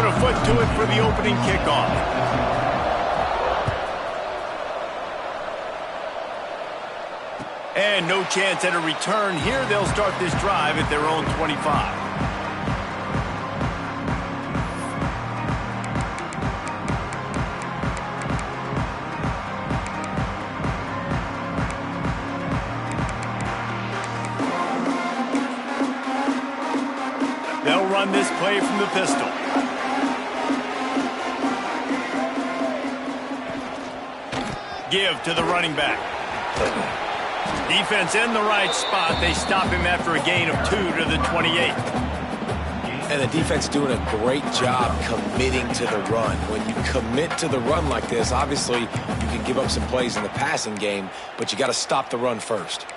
a foot to it for the opening kickoff. And no chance at a return here. They'll start this drive at their own 25. They'll run this play from the pistol. Give to the running back. Defense in the right spot. They stop him after a gain of 2 to the 28. And the defense doing a great job committing to the run. When you commit to the run like this, obviously you can give up some plays in the passing game, but you got to stop the run first.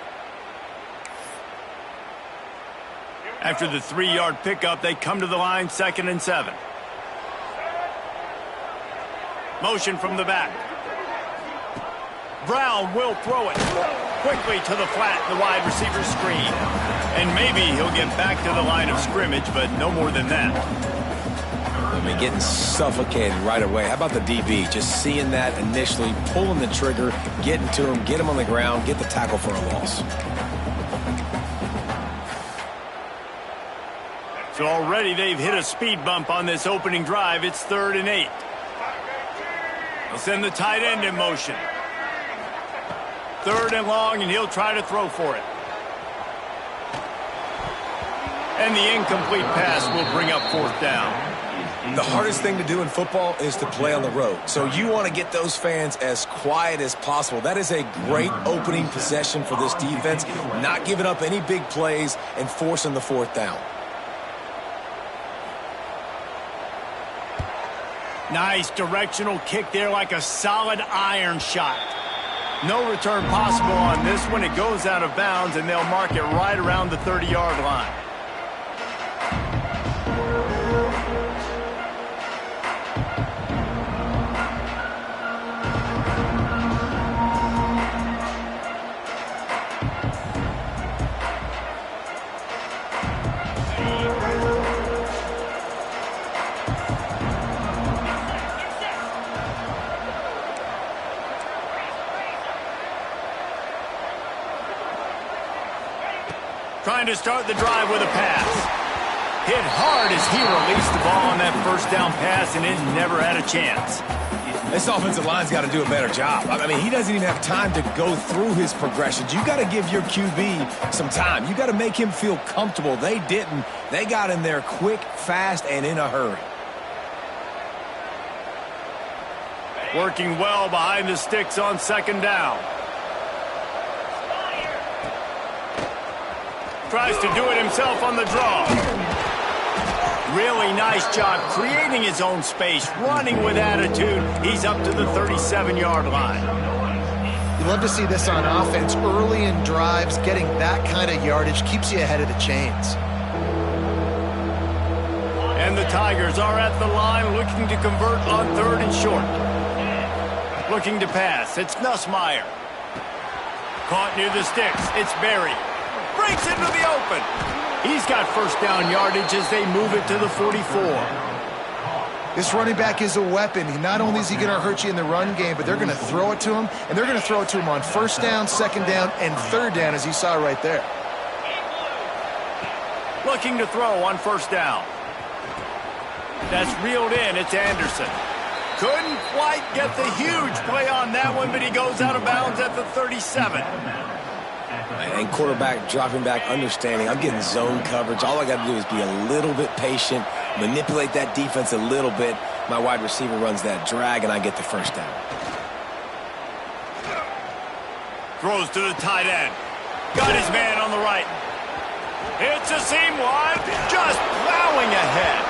After the 3-yard pickup, they come to the line, 2nd and 7. Motion from the back. Brown will throw it quickly to the flat, the wide receiver screen. And maybe he'll get back to the line of scrimmage, but no more than that. I mean, getting suffocated right away. How about the DB? Just seeing that initially, pulling the trigger, getting to him, get him on the ground, get the tackle for a loss. So already they've hit a speed bump on this opening drive. It's 3rd and 8. They'll send the tight end in motion. 3rd and long, and he'll try to throw for it. And the incomplete pass will bring up 4th down. The hardest thing to do in football is to play on the road. So you want to get those fans as quiet as possible. That is a great opening possession for this defense. Not giving up any big plays and forcing the 4th down. Nice directional kick there, like a solid iron shot. No return possible on this one. It goes out of bounds, and they'll mark it right around the 30-yard line. Trying to start the drive with a pass. Hit hard as he released the ball on that 1st down pass, and it never had a chance. This offensive line's got to do a better job. I mean, he doesn't even have time to go through his progressions. You got to give your QB some time. You got to make him feel comfortable. They didn't. They got in there quick, fast, and in a hurry. Working well behind the sticks on 2nd down. Tries to do it himself on the draw. Really nice job creating his own space, running with attitude. He's up to the 37-yard line. You love to see this on offense. Early in drives, getting that kind of yardage keeps you ahead of the chains. And the Tigers are at the line looking to convert on 3rd and short. Looking to pass. It's Nussmeier. Caught near the sticks. It's Berry. Breaks into the open. He's got 1st down yardage as they move it to the 44. This running back is a weapon. Not only is he going to hurt you in the run game, but they're going to throw it to him, and they're going to throw it to him on 1st down, 2nd down, and 3rd down, as you saw right there. Looking to throw on 1st down. That's reeled in. It's Anderson. Couldn't quite get the huge play on that one, but he goes out of bounds at the 37. And quarterback dropping back, understanding I'm getting zone coverage. All I got to do is be a little bit patient, manipulate that defense a little bit. My wide receiver runs that drag, and I get the 1st down. Throws to the tight end. Got his man on the right. It's a seam wide, just plowing ahead.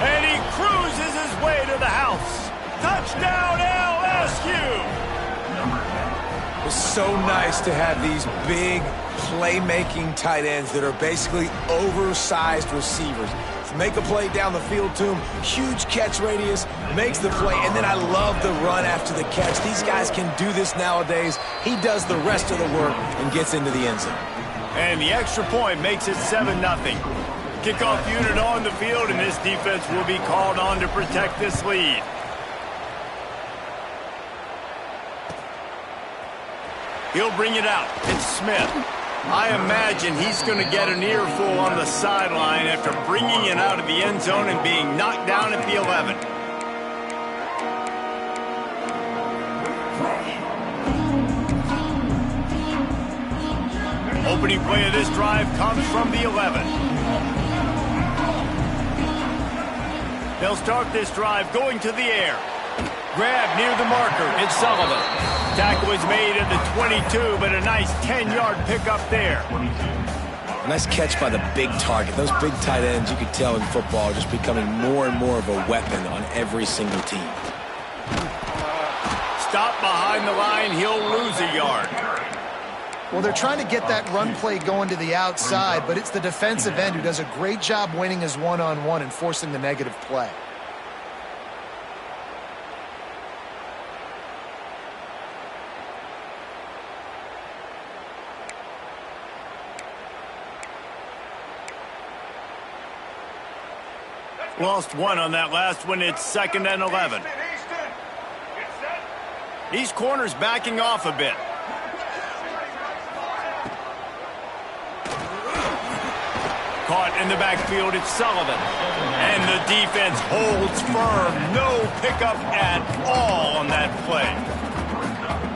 And he cruises his way to the house. Touchdown, LSU! It's so nice to have these big playmaking tight ends that are basically oversized receivers. Make a play down the field to him, huge catch radius, makes the play, and then I love the run after the catch. These guys can do this nowadays. He does the rest of the work and gets into the end zone. And the extra point makes it 7-0. Kickoff unit on the field, and this defense will be called on to protect this lead. He'll bring it out. It's Smith. I imagine he's going to get an earful on the sideline after bringing it out of the end zone and being knocked down at the 11. Opening play of this drive comes from the 11. They'll start this drive going to the air. Grab near the marker. It's Sullivan. Tackle is made at the 22, but a nice 10-yard pickup there. Nice catch by the big target. Those big tight ends, you could tell in football, are just becoming more and more of a weapon on every single team. Stop behind the line. He'll lose a yard. Well, they're trying to get that run play going to the outside, but it's the defensive end who does a great job winning his one-on-one and forcing the negative play. Lost one on that last one. It's 2nd and 11. These corners backing off a bit. Caught in the backfield, it's Sullivan. And the defense holds firm. No pickup at all on that play.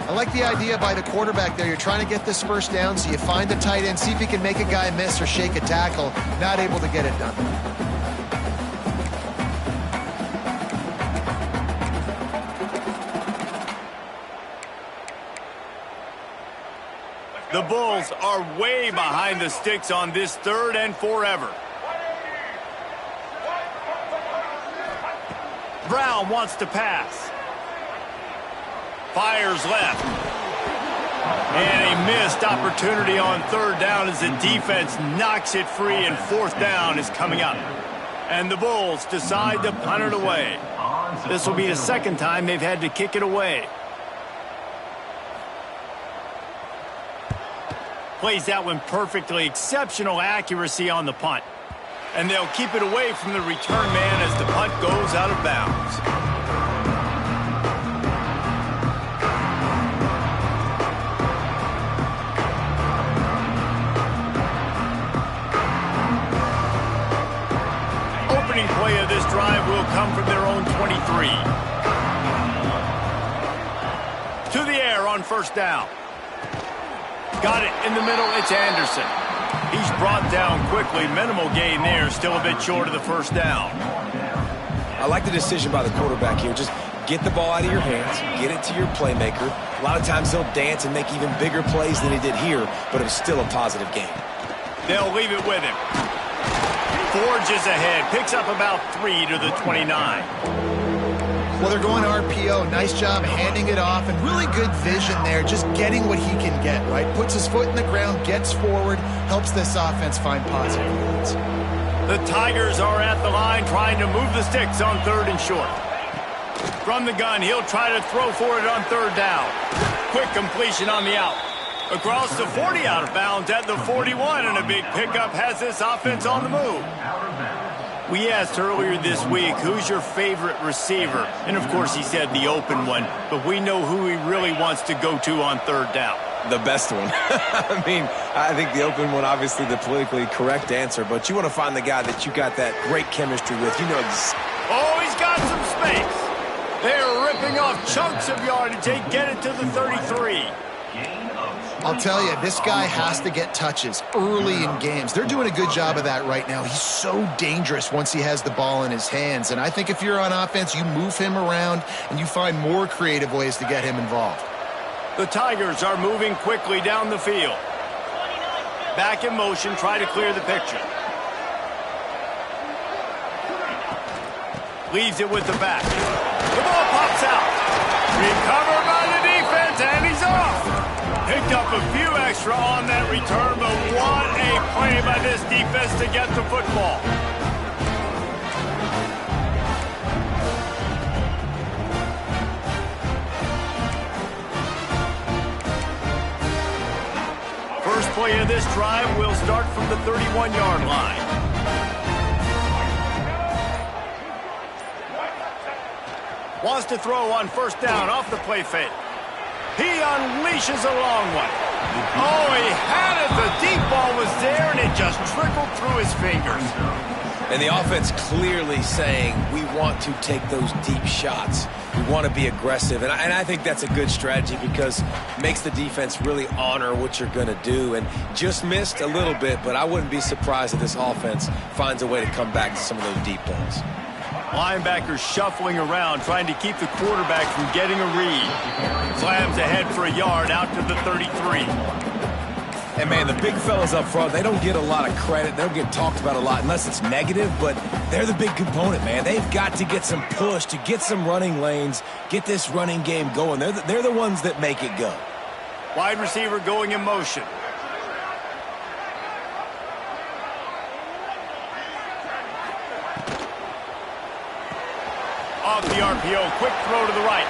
I like the idea by the quarterback there. You're trying to get this first down, so you find the tight end, see if he can make a guy miss or shake a tackle. Not able to get it done. The Bulls are way behind the sticks on this 3rd and forever. Brown wants to pass. Fires left. And a missed opportunity on 3rd down as the defense knocks it free, and 4th down is coming up. And the Bulls decide to punt it away. This will be the 2nd time they've had to kick it away. Plays that one perfectly. Exceptional accuracy on the punt. And they'll keep it away from the return man as the punt goes out of bounds. Opening play of this drive will come from their own 23. To the air on 1st down. Got it in the middle, it's Anderson. He's brought down quickly. Minimal gain there, still a bit short of the 1st down. I like the decision by the quarterback here. Just get the ball out of your hands, get it to your playmaker. A lot of times he'll dance and make even bigger plays than he did here, but it was still a positive game. They'll leave it with him. Forges ahead, picks up about 3 to the 29. Well, they're going RPO. Nice job handing it off, and really good vision there, just getting what he can get, right? Puts his foot in the ground, gets forward, helps this offense find positive units. The Tigers are at the line trying to move the sticks on 3rd and short. From the gun, he'll try to throw for it on 3rd down. Quick completion on the out. Across the 40, out of bounds at the 41, and a big pickup has this offense on the move. We asked earlier this week, who's your favorite receiver? And, of course, he said the open one, but we know who he really wants to go to on 3rd down. The best one. I mean, I think the open one, obviously the politically correct answer, but you want to find the guy that you got that great chemistry with. You know. Oh, he's got some space. They're ripping off chunks of yardage. They get it to the 33. I'll tell you, this guy has to get touches early in games. They're doing a good job of that right now. He's so dangerous once he has the ball in his hands. And I think if you're on offense, you move him around and you find more creative ways to get him involved. The Tigers are moving quickly down the field. Back in motion, try to clear the picture. Leaves it with the back. The ball pops out. Recovered by the defense, and he's off. Picked up a few extra on that return, but what a play by this defense to get the football. First play of this drive will start from the 31-yard line. Wants to throw on first down off the play fake. He unleashes a long one. Oh, he had it. The deep ball was there, and it just trickled through his fingers. And the offense clearly saying, we want to take those deep shots. We want to be aggressive. And I think that's a good strategy because it makes the defense really honor what you're going to do. And just missed a little bit, but I wouldn't be surprised if this offense finds a way to come back to some of those deep balls. Linebackers shuffling around, trying to keep the quarterback from getting a read. Slams ahead for a yard out to the 33. And, man, the big fellas up front, they don't get a lot of credit. They don't get talked about a lot unless it's negative, but they're the big component, man. They've got to get some push, to get some running lanes, get this running game going. They're the ones that make it go. Wide receiver going in motion. Off the RPO, quick throw to the right.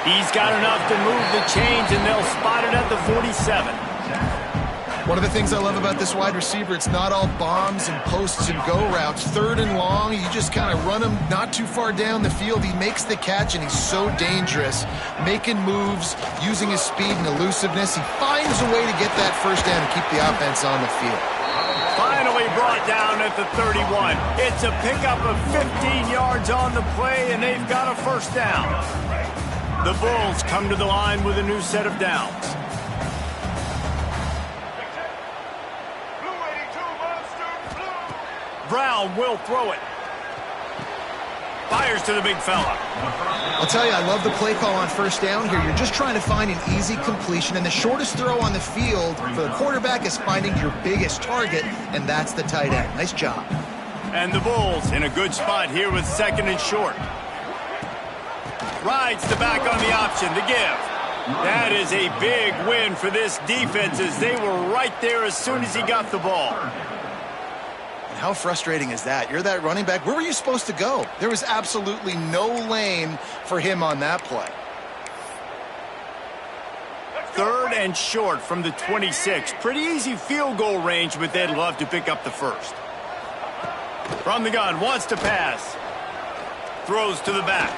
He's got enough to move the chains, and they'll spot it at the 47. One of the things I love about this wide receiver, it's not all bombs and posts and go routes. Third and long, you just kind of run him not too far down the field. He makes the catch, and he's so dangerous, making moves, using his speed and elusiveness. He finds a way to get that first down and keep the offense on the field. Finally brought down at the 31. It's a pickup of 15 yards on the play, and they've got a first down. The Bulls come to the line with a new set of downs. Brown will throw it. Fires to the big fella. I'll tell you, I love the play call on first down here. You're just trying to find an easy completion, and the shortest throw on the field for the quarterback is finding your biggest target, and that's the tight end. Nice job. And the Bulls in a good spot here with second and short. Rides the back on the option to give. That is a big win for this defense as they were right there as soon as he got the ball. How frustrating is that? You're that running back. Where were you supposed to go? There was absolutely no lane for him on that play. Third and short from the 26. Pretty easy field goal range, but they'd love to pick up the first. From the gun, wants to pass. Throws to the back.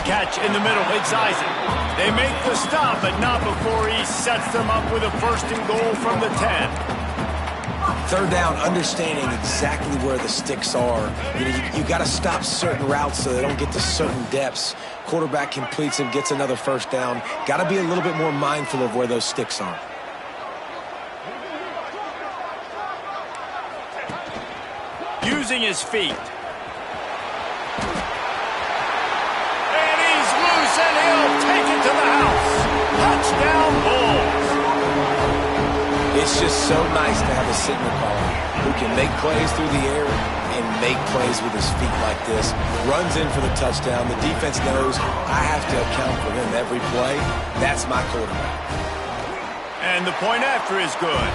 Catch in the middle, it's Isaac. They make the stop, but not before he sets them up with a first and goal from the 10. Third down, understanding exactly where the sticks are. You got to stop certain routes so they don't get to certain depths. Quarterback completes them, gets another first down. Got to be a little bit more mindful of where those sticks are. Using his feet. And he's loose, and he'll take it to the house. Touchdown, Bulls. It's just so nice to have a signal caller who can make plays through the air and make plays with his feet like this. Runs in for the touchdown. The defense knows I have to account for him every play. That's my quarterback. And the point after is good.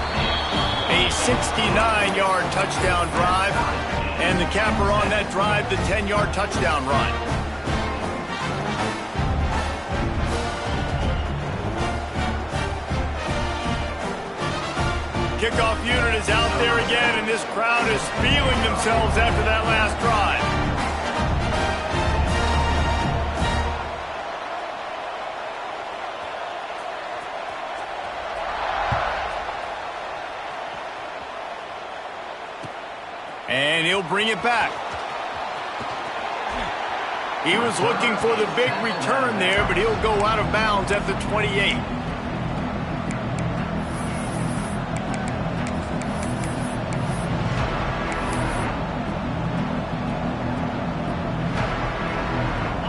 A 69-yard touchdown drive. And the capper on that drive, the 10-yard touchdown run. Kickoff unit is out there again, and this crowd is feeling themselves after that last drive. And he'll bring it back. He was looking for the big return there, but he'll go out of bounds at the 28.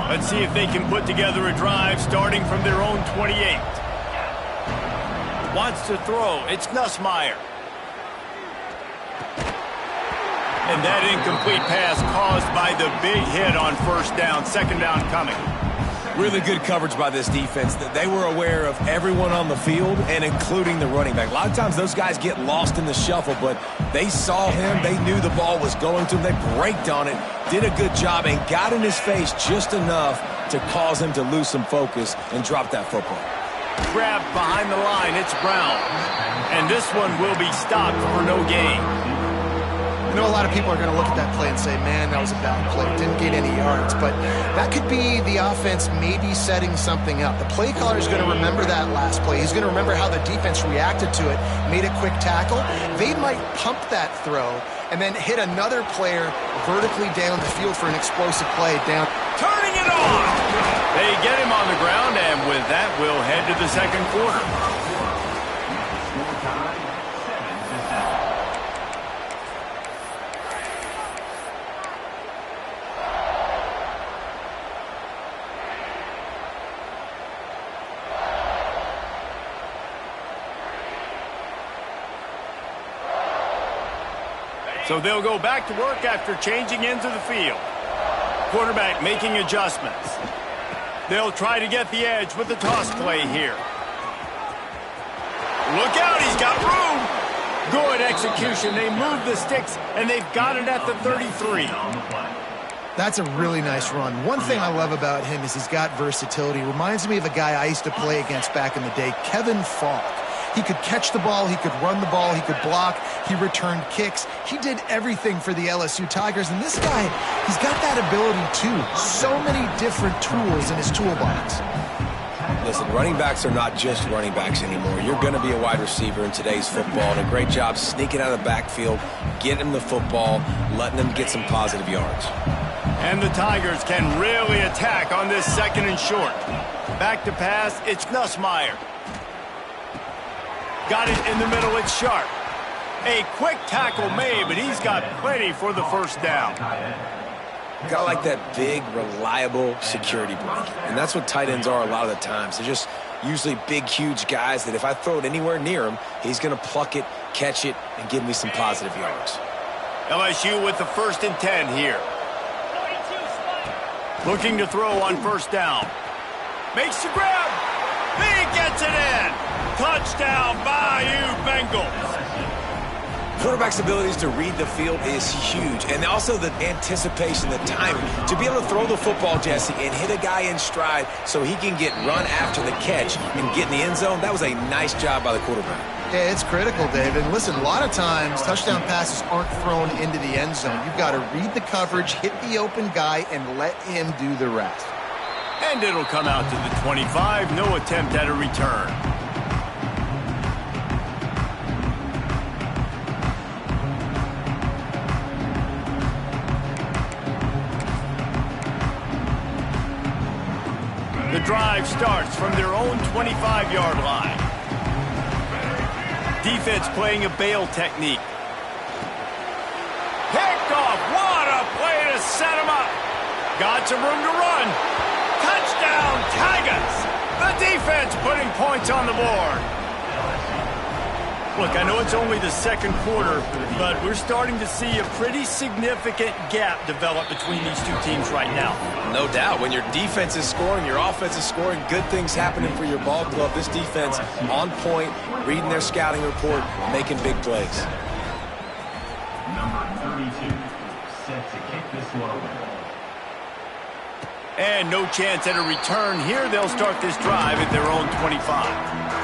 Let's see if they can put together a drive starting from their own 28. Wants to throw. It's Nussmeier. And that incomplete pass caused by the big hit on first down. Second down coming. Really good coverage by this defense. They were aware of everyone on the field and including the running back. A lot of times those guys get lost in the shuffle, but they saw him. They knew the ball was going to him. They braked on it, did a good job, and got in his face just enough to cause him to lose some focus and drop that football. Grabbed behind the line. It's Brown. And this one will be stopped for no gain. I know a lot of people are going to look at that play and say, man, that was a bad play. Didn't get any yards. But that could be the offense maybe setting something up. The play caller is going to remember that last play. He's going to remember how the defense reacted to it, made a quick tackle. They might pump that throw and then hit another player vertically down the field for an explosive play down. Turning it on! They get him on the ground, and with that, we'll head to the second quarter. So they'll go back to work after changing into the field. Quarterback making adjustments. They'll try to get the edge with the toss play here. Look out, he's got room. Good execution. They move the sticks, and they've got it at the 33. That's a really nice run. One thing I love about him is he's got versatility. Reminds me of a guy I used to play against back in the day, Kevin Falk. He could catch the ball, he could run the ball, he could block, he returned kicks. He did everything for the LSU Tigers, and this guy, he's got that ability too. So many different tools in his toolbox. Listen, running backs are not just running backs anymore. You're going to be a wide receiver in today's football, and a great job sneaking out of the backfield, getting him the football, letting him get some positive yards. And the Tigers can really attack on this second and short. Back to pass, it's Nussmeier. Got it in the middle, it's Sharp. A quick tackle made, but he's got plenty for the first down. Got like that big, reliable security blanket. And that's what tight ends are a lot of the times. They're just usually big, huge guys that if I throw it anywhere near him, he's going to pluck it, catch it, and give me some positive yards. LSU with the 1st and 10 here. Looking to throw on first down. Makes the grab. He gets it in. Touchdown, Bayou Bengals. Quarterback's abilities to read the field is huge, and also the anticipation, the timing. To be able to throw the football, Jesse, and hit a guy in stride so he can get run after the catch and get in the end zone, that was a nice job by the quarterback. Yeah, it's critical, David. Listen, a lot of times touchdown passes aren't thrown into the end zone. You've got to read the coverage, hit the open guy, and let him do the rest. And it'll come out to the 25. No attempt at a return. The drive starts from their own 25-yard line. Defense playing a bail technique. Picked off. What a play to set him up. Got some room to run. Touchdown, Tigers. The defense putting points on the board. Look, I know it's only the second quarter, but we're starting to see a pretty significant gap develop between these two teams right now. No doubt. When your defense is scoring, your offense is scoring, good things happening for your ball club. This defense on point, reading their scouting report, making big plays. Number 32, set to kick this one away. And no chance at a return here. They'll start this drive at their own 25.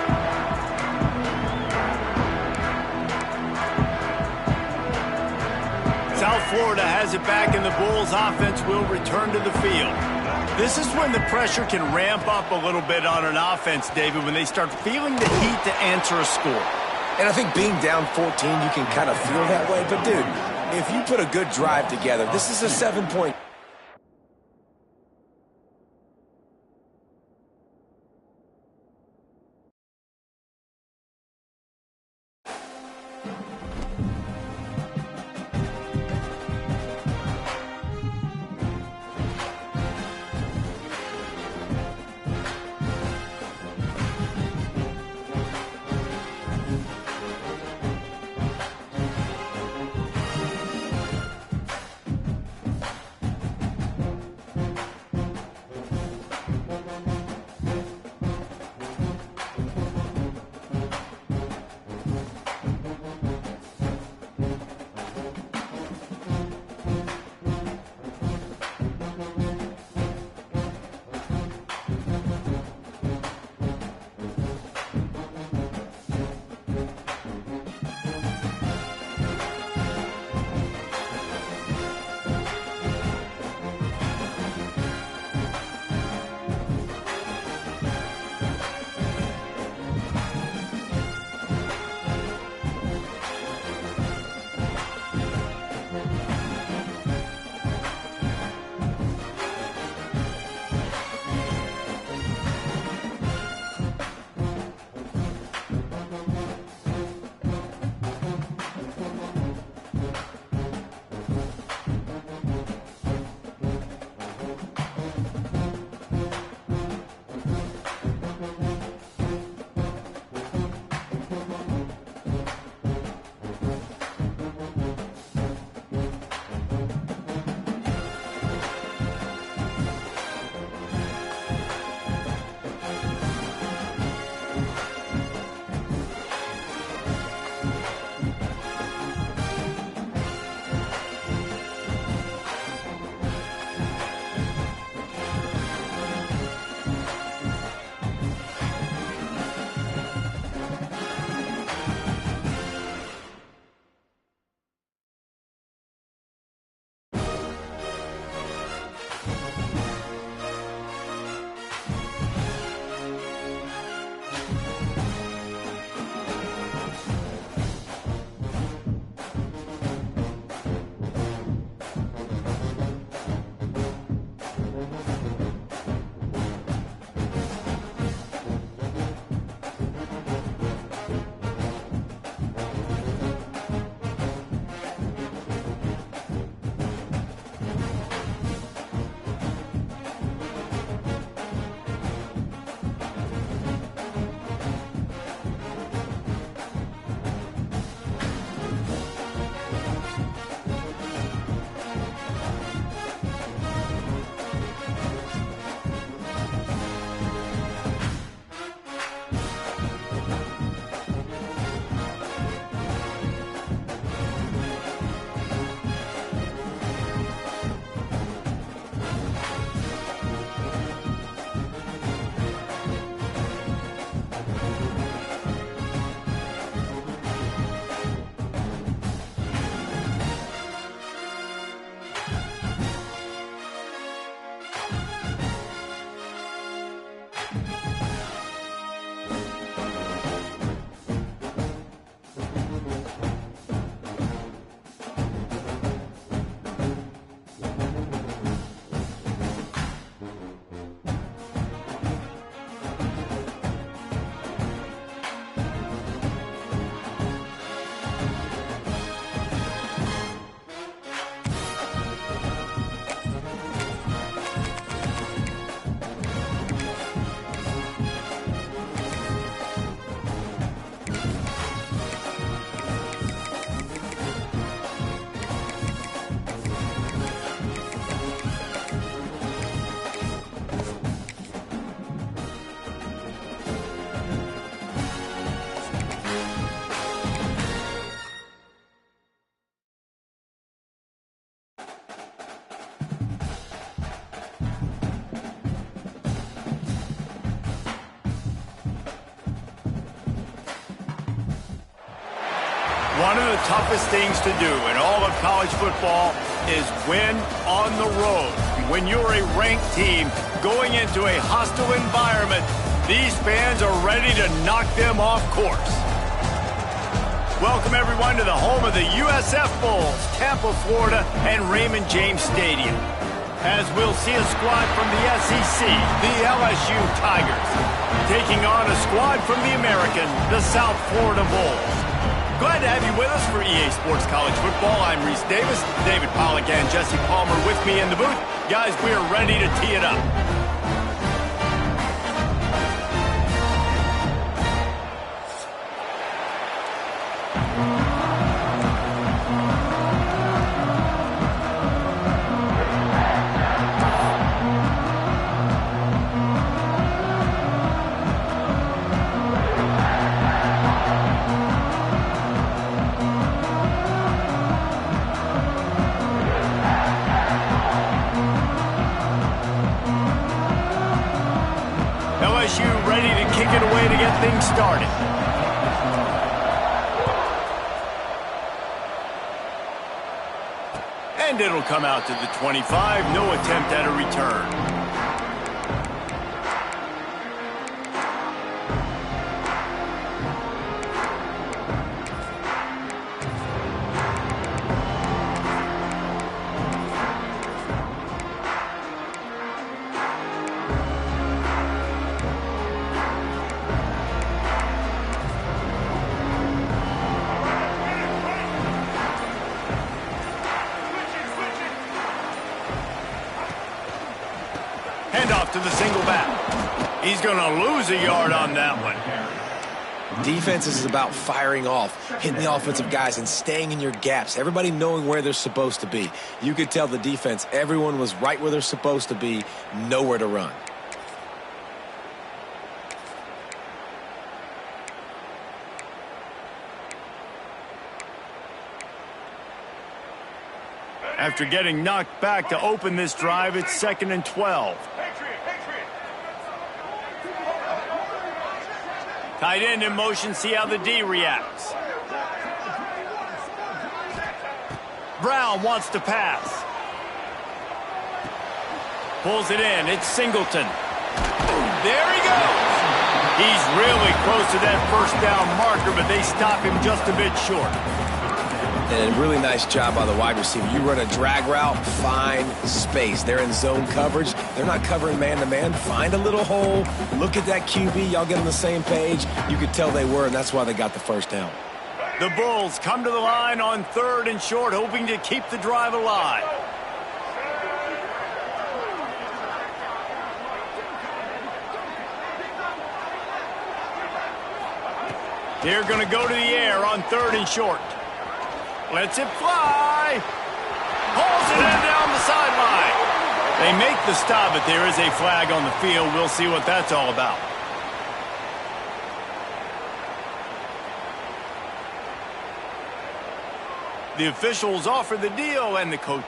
South Florida has it back, and the Bulls offense will return to the field. This is when the pressure can ramp up a little bit on an offense, David, when they start feeling the heat to answer a score. And I think being down 14, you can kind of feel that way. But, dude, if you put a good drive together, this is a 7-point. One of the toughest things to do in all of college football is win on the road. When you're a ranked team going into a hostile environment, these fans are ready to knock them off course. Welcome, everyone, to the home of the USF Bulls, Tampa, Florida, and Raymond James Stadium. As we'll see a squad from the SEC, the LSU Tigers, taking on a squad from the American, the South Florida Bulls. Glad to have you with us for EA Sports College Football. I'm Reese Davis, David Pollack and Jesse Palmer with me in the booth. Guys, we are ready to tee it up. LSU ready to kick it away to get things started. And it'll come out to the 25. No attempt at a return. Handoff to the single back. He's going to lose a yard on that one. Defense is about firing off, hitting the offensive guys and staying in your gaps. Everybody knowing where they're supposed to be. You could tell the defense, everyone was right where they're supposed to be, nowhere to run. After getting knocked back to open this drive, it's 2nd and 12. Tight end in motion, see how the D reacts. Brown wants to pass. Pulls it in, it's Singleton. There he goes. He's really close to that first down marker, but they stop him just a bit short. And a really nice job by the wide receiver. You run a drag route, find space. They're in zone coverage. They're not covering man-to-man. Find a little hole. Look at that QB. Y'all get on the same page. You could tell they were, and that's why they got the first down. The Bulls come to the line on 3rd and short, hoping to keep the drive alive. They're going to go to the air on 3rd and short. Lets it fly. Hauls it in down the sideline. They make the stop, but there is a flag on the field. We'll see what that's all about. The officials offer the deal, and the coach.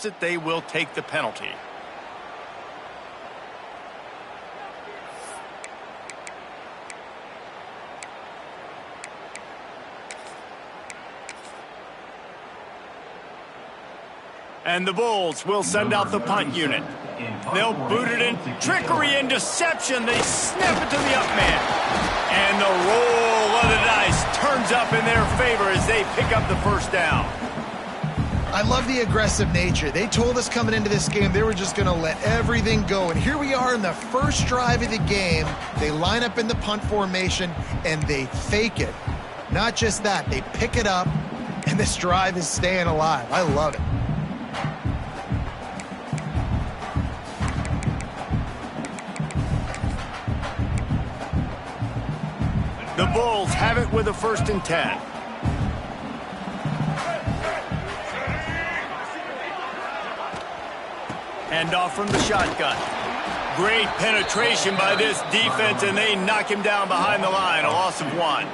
That they will take the penalty. And the Bulls will send out the punt unit. They'll boot it in. Trickery and deception. They snap it to the up man. And the roll of the dice turns up in their favor as they pick up the first down. I love the aggressive nature. They told us coming into this game they were just going to let everything go. And here we are in the first drive of the game. They line up in the punt formation, and they fake it. Not just that, they pick it up, And this drive is staying alive. I love it. The Bulls have it with a 1st and 10. Handoff from the shotgun. Great penetration by this defense, and they knock him down behind the line. A loss of 1.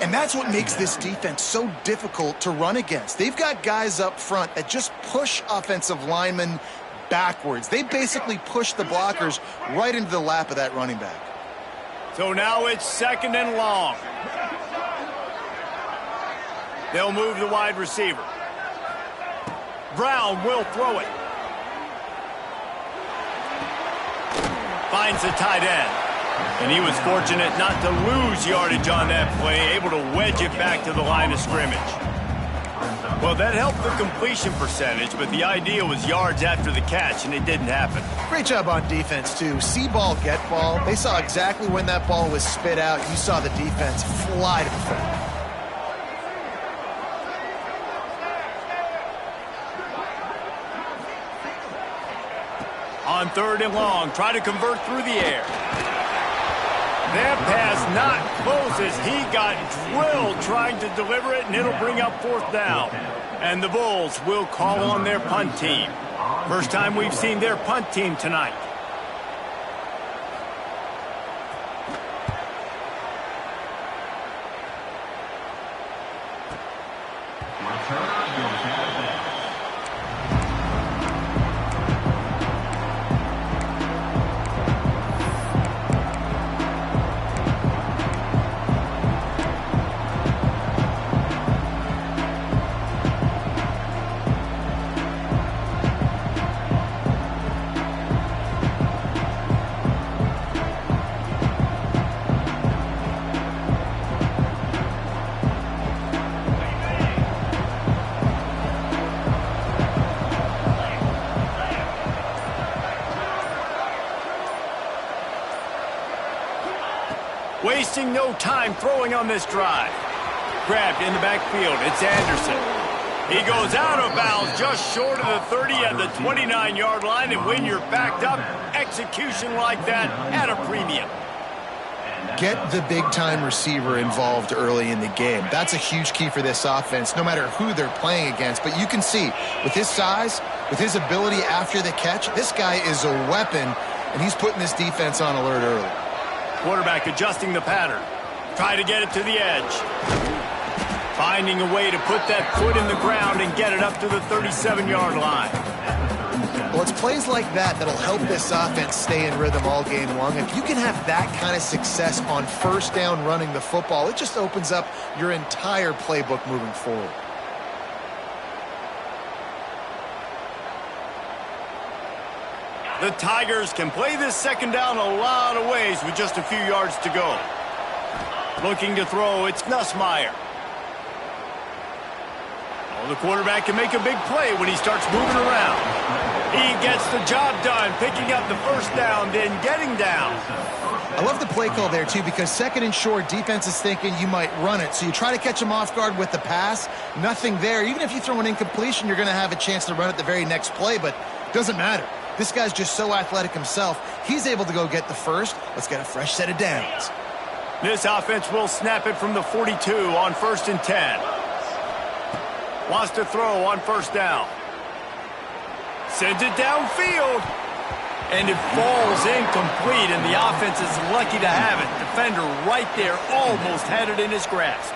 And that's what makes this defense so difficult to run against. They've got guys up front that just push offensive linemen backwards. They basically push the blockers right into the lap of that running back. So now it's 2nd and long. They'll move the wide receiver. Brown will throw it. Finds the tight end. And he was fortunate not to lose yardage on that play, able to wedge it back to the line of scrimmage. Well, that helped the completion percentage, but the idea was yards after the catch, and it didn't happen. Great job on defense, too. See ball, get ball. They saw exactly when that ball was spit out. You saw the defense fly to the front. On 3rd and long, try to convert through the air. That pass not close as he got drilled trying to deliver it, and it'll bring up 4th down. And the Bulls will call on their punt team. First time we've seen their punt team tonight. Wasting no time throwing on this drive. Grabbed in the backfield. It's Anderson. He goes out of bounds just short of the 30 at the 29-yard line. And when you're backed up, execution like that at a premium. Get the big-time receiver involved early in the game. That's a huge key for this offense, no matter who they're playing against. But you can see, with his size, with his ability after the catch, this guy is a weapon, and he's putting this defense on alert early. Quarterback adjusting the pattern. Try to get it to the edge. Finding a way to put that foot in the ground and get it up to the 37-yard line. Well, it's plays like that that'll help this offense stay in rhythm all game long. If you can have that kind of success on 1st down running the football, it just opens up your entire playbook moving forward. The Tigers can play this 2nd down a lot of ways with just a few yards to go. Looking to throw, it's Nussmeier. Oh, the quarterback can make a big play when he starts moving around. He gets the job done, picking up the 1st down, then getting down. I love the play call there, too, because 2nd and short, defense is thinking you might run it. So you try to catch him off guard with the pass. Nothing there. Even if you throw an incompletion, you're going to have a chance to run it the very next play, but it doesn't matter. This guy's just so athletic himself. He's able to go get the 1st. Let's get a fresh set of downs. This offense will snap it from the 42 on 1st and 10. Wants to throw on 1st down. Sends it downfield. And it falls incomplete, and the offense is lucky to have it. Defender right there almost had it in his grasp.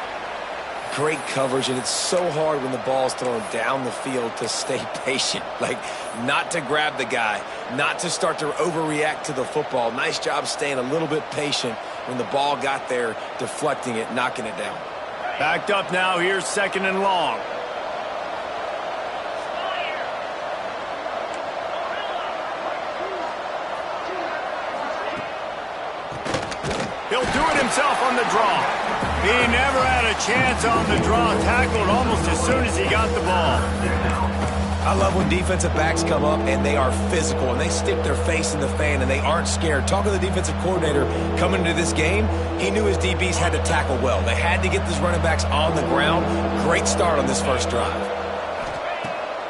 Great coverage, and it's so hard when the ball's thrown down the field to stay patient. Like, not to grab the guy, not to start to overreact to the football. Nice job staying a little bit patient when the ball got there, deflecting it, knocking it down. Backed up now, here's 2nd and long. He'll do it himself on the draw. He never had a chance on the draw, tackled almost as soon as he got the ball. I love when defensive backs come up and they are physical and they stick their face in the fan and they aren't scared. Talking to the defensive coordinator coming into this game, he knew his DBs had to tackle well. They had to get these running backs on the ground. Great start on this first drive.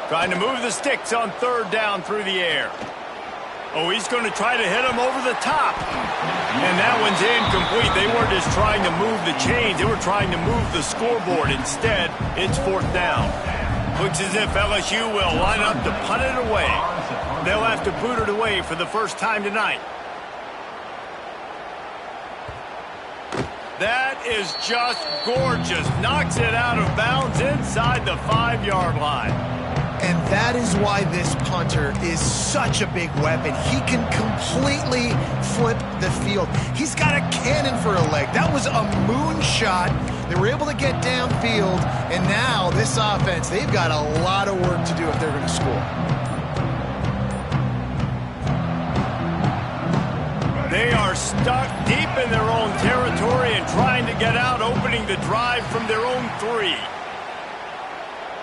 Trying to move the sticks on third down through the air. Oh, he's going to try to hit him over the top. And that one's incomplete. They weren't just trying to move the chains. They were trying to move the scoreboard. Instead, it's fourth down. Looks as if LSU will line up to punt it away. They'll have to boot it away for the first time tonight. That is just gorgeous. Knocks it out of bounds inside the 5-yard line. And that is why this punter is such a big weapon. He can completely flip the field. He's got a cannon for a leg. That was a moonshot. They were able to get downfield, and now this offense, they've got a lot of work to do if they're going to score. They are stuck deep in their own territory and trying to get out, opening the drive from their own 3.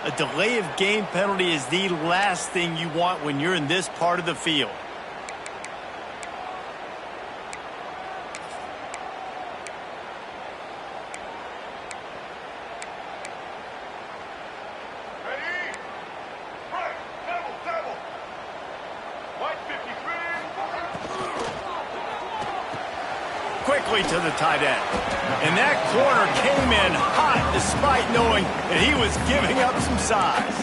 A delay of game penalty is the last thing you want when you're in this part of the field. Quickly to the tight end. And that corner came in hot despite knowing that he was giving up some size.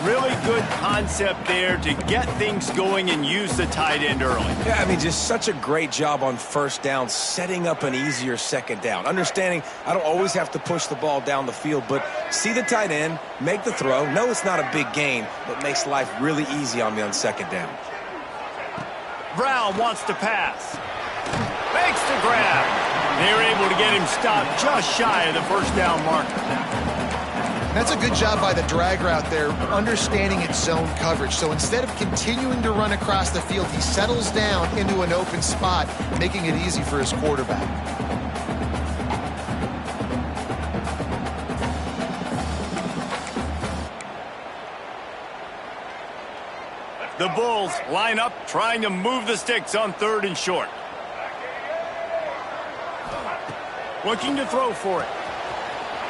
Really good concept there to get things going and use the tight end early. Yeah, I mean, just such a great job on first down, setting up an easier second down. Understanding I don't always have to push the ball down the field, but see the tight end, make the throw. No, it's not a big gain, but makes life really easy on me on second down. Brown wants to pass. Makes the grab. They're able to get him stopped just shy of the first down marker. That's a good job by the drag route there, understanding its zone coverage. So instead of continuing to run across the field, he settles down into an open spot, making it easy for his quarterback. The Bulls line up, trying to move the sticks on third and short. Looking to throw for it.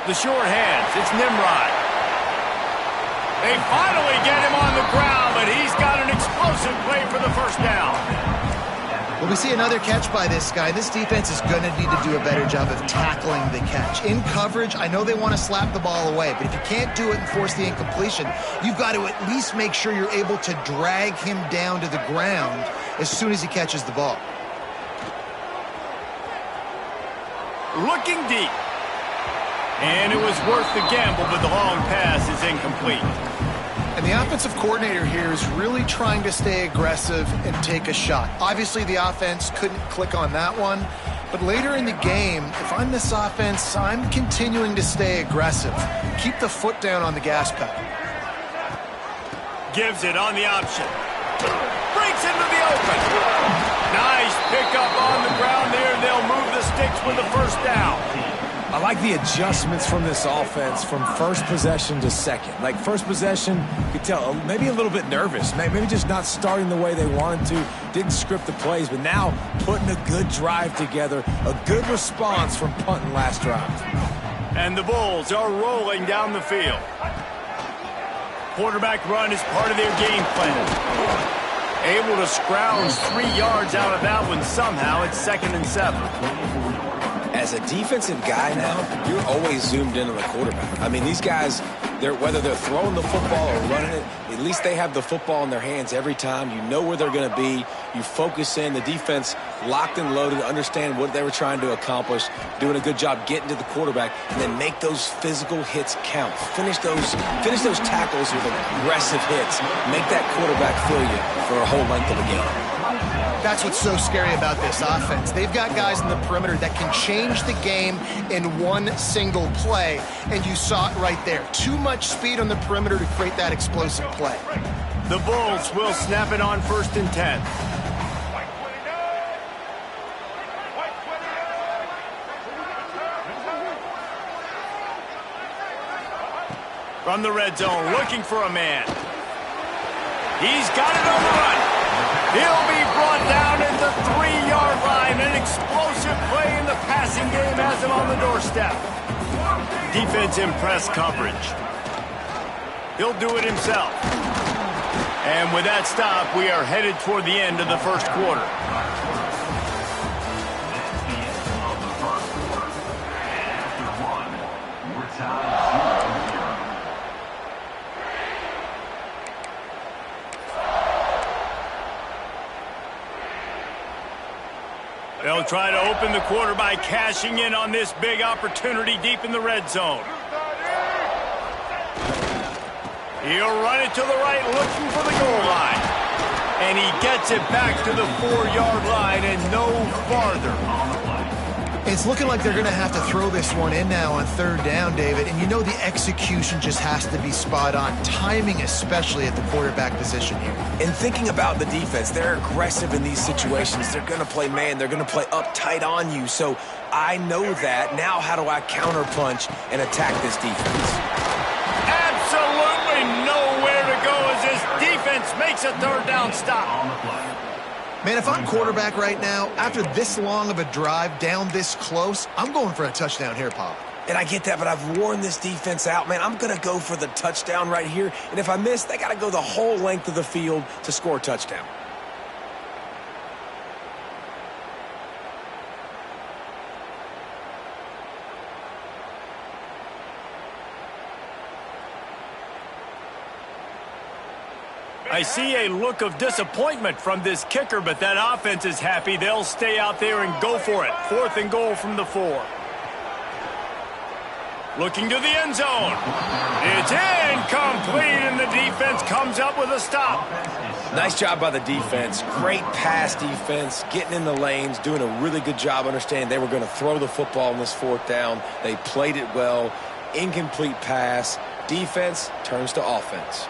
The short hands, it's Nimrod. They finally get him on the ground, but he's got an explosive play for the first down. Well, we see another catch by this guy. This defense is going to need to do a better job of tackling the catch. In coverage, I know they want to slap the ball away, but if you can't do it and force the incompletion, you've got to at least make sure you're able to drag him down to the ground as soon as he catches the ball. Looking deep. And it was worth the gamble, but the long pass is incomplete. And the offensive coordinator here is really trying to stay aggressive and take a shot. Obviously, the offense couldn't click on that one. But later in the game, if I'm this offense, I'm continuing to stay aggressive. Keep the foot down on the gas pedal. Gives it on the option. Breaks into the open. Nice pickup on the ground there. They'll move the sticks with the first down. I like the adjustments from this offense from first possession to second. Like first possession, you could tell maybe a little bit nervous, maybe just not starting the way they wanted to, didn't script the plays, but now putting a good drive together, a good response from punting last drive. And the Bulls are rolling down the field. Quarterback run is part of their game plan. Able to scrounge 3 yards out of that one somehow. It's 2nd and 7. As a defensive guy now, you're always zoomed in on the quarterback. I mean, these guys, whether they're throwing the football or running it, at least they have the football in their hands every time. You know where they're going to be. You focus in. The defense locked and loaded, understand what they were trying to accomplish, doing a good job getting to the quarterback, and then make those physical hits count. Finish those tackles with aggressive hits. Make that quarterback feel you for a whole length of a game. That's what's so scary about this offense. They've got guys in the perimeter that can change the game in one single play, and you saw it right there. Too much speed on the perimeter to create that explosive play. The Bulls will snap it on 1st and 10. From the red zone, looking for a man. He's got it on the run. He'll be brought down at the 3-yard line. An explosive play in the passing game has him on the doorstep. Defense in press coverage. He'll do it himself. And with that stop, we are headed toward the end of the first quarter. That's the end of the first quarter. And after one, we're tied 0-0. They'll try to open the quarter by cashing in on this big opportunity deep in the red zone. He'll run it to the right, looking for the goal line. And he gets it back to the 4-yard line and no farther. It's looking like they're going to have to throw this one in now on third down, David. And you know the execution just has to be spot on. Timing especially at the quarterback position here. And thinking about the defense, they're aggressive in these situations. They're going to play man. They're going to play up tight on you. So I know that. Now how do I counterpunch and attack this defense? Absolutely nowhere to go as this defense makes a third down stop. Man, if I'm quarterback right now, after this long of a drive down this close, I'm going for a touchdown here, Pop. And I get that, but I've worn this defense out, man. I'm going to go for the touchdown right here. And if I miss, they got to go the whole length of the field to score a touchdown. I see a look of disappointment from this kicker, but that offense is happy. They'll stay out there and go for it. 4th and goal from the 4. Looking to the end zone. It's incomplete, and the defense comes up with a stop. Nice job by the defense. Great pass defense, getting in the lanes, doing a really good job understanding they were going to throw the football on this 4th down. They played it well. Incomplete pass. Defense turns to offense.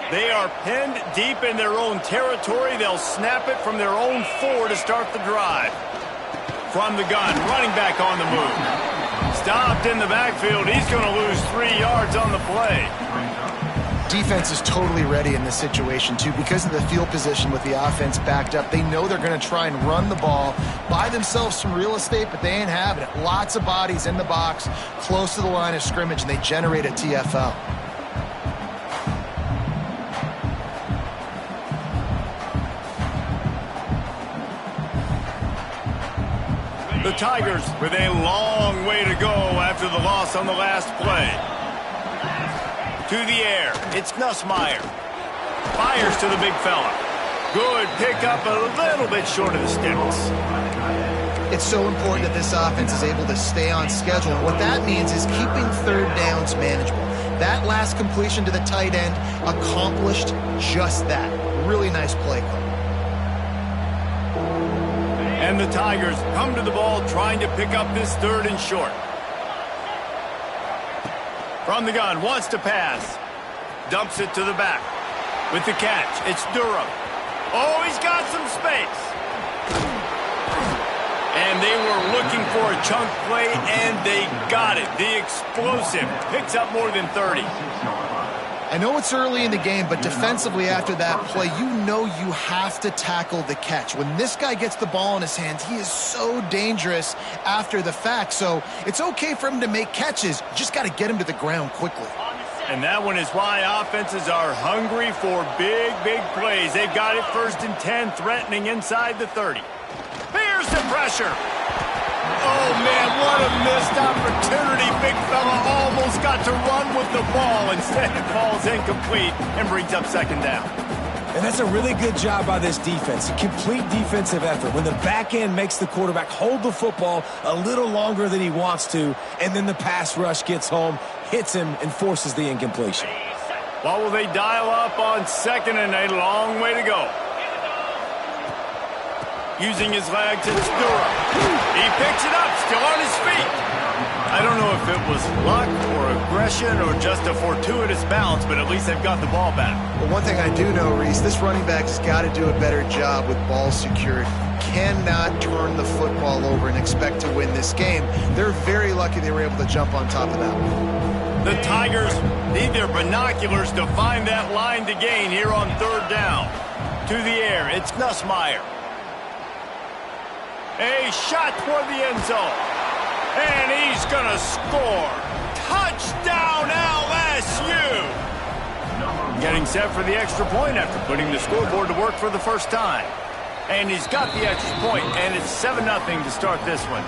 They are pinned deep in their own territory. They'll snap it from their own 4 to start the drive. From the gun, running back on the move. Stopped in the backfield. He's going to lose 3 yards on the play. Defense is totally ready in this situation, too. Because of the field position with the offense backed up, they know they're going to try and run the ball, buy themselves some real estate, but they ain't having it. Lots of bodies in the box, close to the line of scrimmage, and they generate a TFL. The Tigers with a long way to go after the loss on the last play. To the air, it's Nussmeier. Fires to the big fella. Good pickup, a little bit short of the sticks. It's so important that this offense is able to stay on schedule. And what that means is keeping third downs manageable. That last completion to the tight end accomplished just that. Really nice play call. And the Tigers come to the ball trying to pick up this 3rd and short. From the gun, wants to pass. Dumps it to the back. With the catch, it's Durham. Oh, he's got some space. And they were looking for a chunk play, and they got it. The explosive picks up more than 30. I know it's early in the game, but defensively after that play, you know you have to tackle the catch. When this guy gets the ball in his hands, he is so dangerous after the fact. So it's okay for him to make catches. You just got to get him to the ground quickly. And that one is why offenses are hungry for big, big plays. They've got it 1st and 10, threatening inside the 30. Here's the pressure. Oh, man, what a missed opportunity. Big fella almost got to run with the ball. Instead, it falls incomplete and brings up 2nd down. And that's a really good job by this defense. A complete defensive effort. When the back end makes the quarterback hold the football a little longer than he wants to, and then the pass rush gets home, hits him, and forces the incompletion. What will they dial up on 2nd and a long way to go? Using his legs, it's Durham. He picks it up, still on his feet. I don't know if it was luck or aggression or just a fortuitous bounce, but at least they've got the ball back. Well, one thing I do know, Reese, this running back's got to do a better job with ball security. Cannot turn the football over and expect to win this game. They're very lucky they were able to jump on top of that one. The Tigers need their binoculars to find that line to gain here on third down. To the air, it's Nussmeier. A shot toward the end zone. And he's going to score. Touchdown, LSU! Getting set for the extra point after putting the scoreboard to work for the first time. And he's got the extra point, and it's 7-0 to start this one.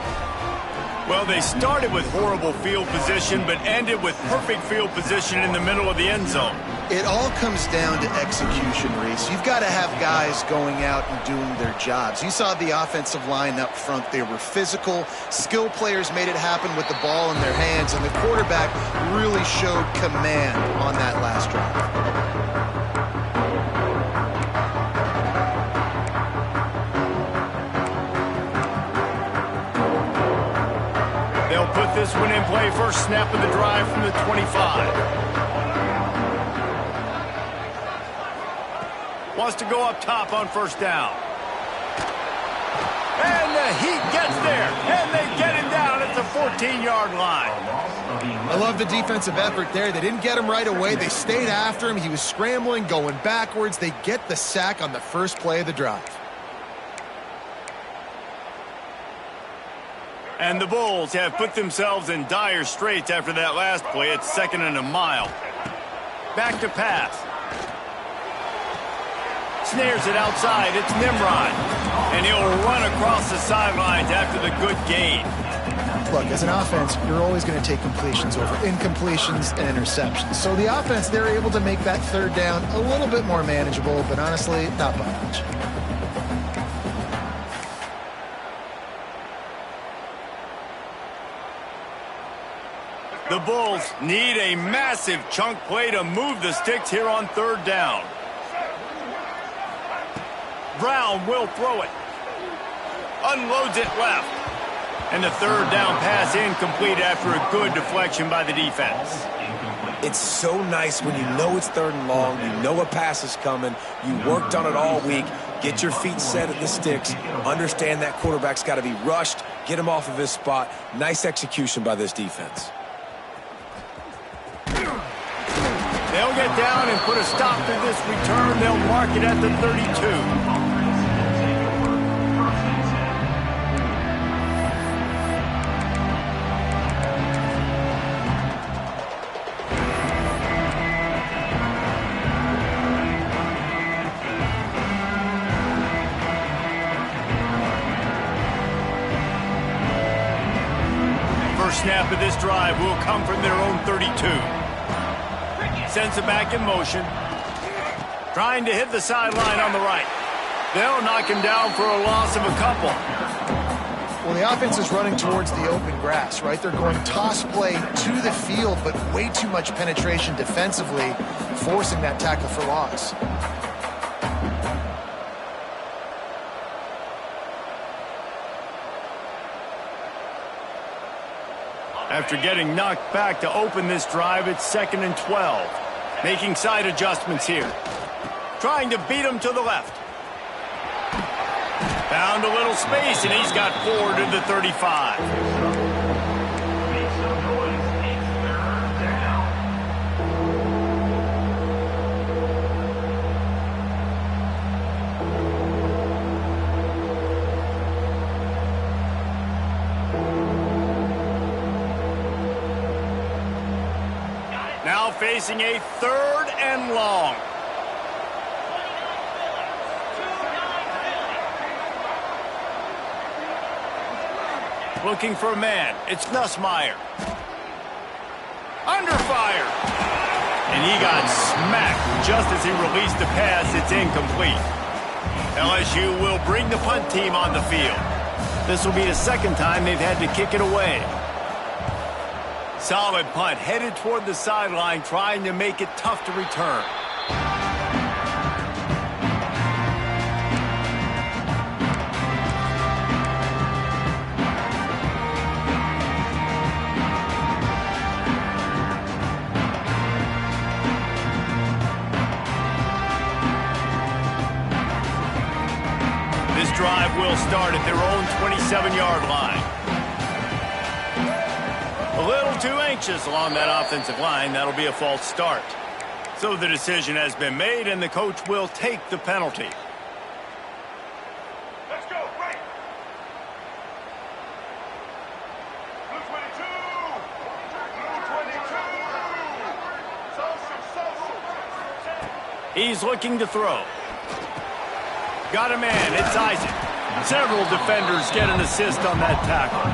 Well, they started with horrible field position, but ended with perfect field position in the middle of the end zone. It all comes down to execution, Reese. You've got to have guys going out and doing their jobs. You saw the offensive line up front. They were physical. Skill players made it happen with the ball in their hands, and the quarterback really showed command on that last drive. They'll put this one in play. First snap of the drive from the 25. Wants to go up top on first down. And the Heat gets there. And they get him down at the 14-yard line. I love the defensive effort there. They didn't get him right away. They stayed after him. He was scrambling, going backwards. They get the sack on the first play of the drive. And the Bulls have put themselves in dire straits after that last play. It's 2nd and a mile. Back to pass. Snares it outside. It's Nimrod. And he'll run across the sidelines after the good gain. Look, as an offense, you're always going to take completions over incompletions and interceptions. So the offense, they're able to make that third down a little bit more manageable, but honestly, not by much. The Bulls need a massive chunk play to move the sticks here on third down. Brown will throw it. Unloads it left. And the third down pass incomplete after a good deflection by the defense. It's so nice when you know it's 3rd and long, you know a pass is coming, you worked on it all week, get your feet set at the sticks, understand that quarterback's got to be rushed, get him off of his spot. Nice execution by this defense. They'll get down and put a stop to this return. They'll mark it at the 32. First snap of this drive will come from their own 32. Sends it back in motion. Trying to hit the sideline on the right. They'll knock him down for a loss of a couple. Well, the offense is running towards the open grass, right? They're going toss play to the field, but way too much penetration defensively, forcing that tackle for loss. After getting knocked back to open this drive, it's 2nd and 12. Making side adjustments here. Trying to beat him to the left. Found a little space, and he's got 4 to the 35. Now facing a 3rd and long. Looking for a man. It's Nussmeier. Under fire. And he got smacked just as he released the pass. It's incomplete. LSU will bring the punt team on the field. This will be the 2nd time they've had to kick it away. Solid punt, headed toward the sideline, trying to make it tough to return. This drive will start at their own 27-yard line. A little too anxious along that offensive line. That'll be a false start. So the decision has been made, and the coach will take the penalty. Let's go, right. Blue 22. Blue 22. He's looking to throw. Got a man. It's Isaac. Several defenders get an assist on that tackle.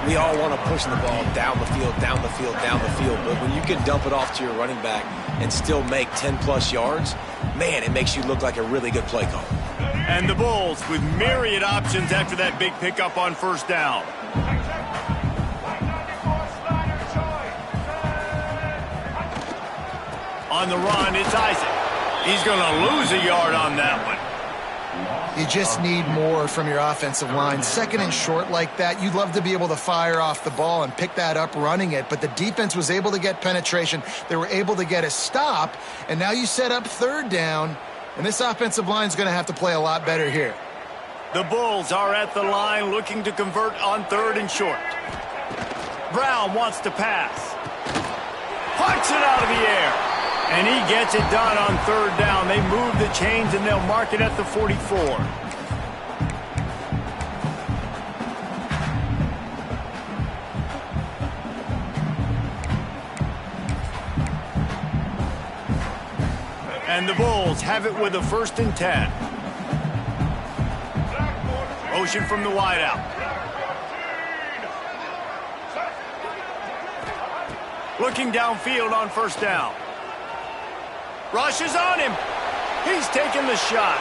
We all want to push the ball down the field, down the field, down the field. But when you can dump it off to your running back and still make 10-plus yards, man, it makes you look like a really good play call. And the Bulls with myriad options after that big pickup on first down. On the run, it's Isaac. He's going to lose a yard on that one. You just need more from your offensive line. Second and short like that, you'd love to be able to fire off the ball and pick that up running it, but the defense was able to get penetration. They were able to get a stop, and now you set up third down, and this offensive line is going to have to play a lot better here. The Bulls are at the line looking to convert on third and short. Brown wants to pass. Punts it out of the air. And he gets it done on third down. They move the chains, and they'll mark it at the 44. And the Bulls have it with a 1st and 10. Motion from the wideout. Looking downfield on first down. Rushes on him. He's taking the shot.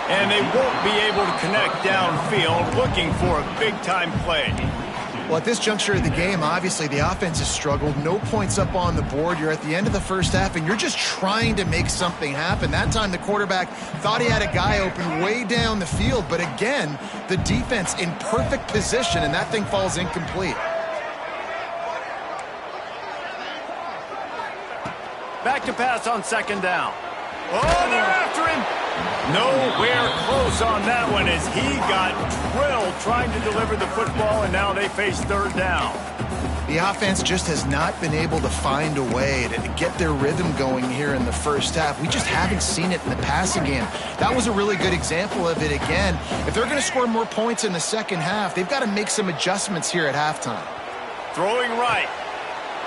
And they won't be able to connect downfield, looking for a big-time play. Well, at this juncture of the game, obviously the offense has struggled. No points up on the board. You're at the end of the first half, and you're just trying to make something happen. That time the quarterback thought he had a guy open way down the field. But again, the defense in perfect position, and that thing falls incomplete. Back to pass on second down. Oh, they're after him. Nowhere close on that one as he got drilled trying to deliver the football, and now they face third down. The offense just has not been able to find a way to get their rhythm going here in the first half. We just haven't seen it in the passing game. That was a really good example of it again. If they're going to score more points in the second half, they've got to make some adjustments here at halftime. Throwing right.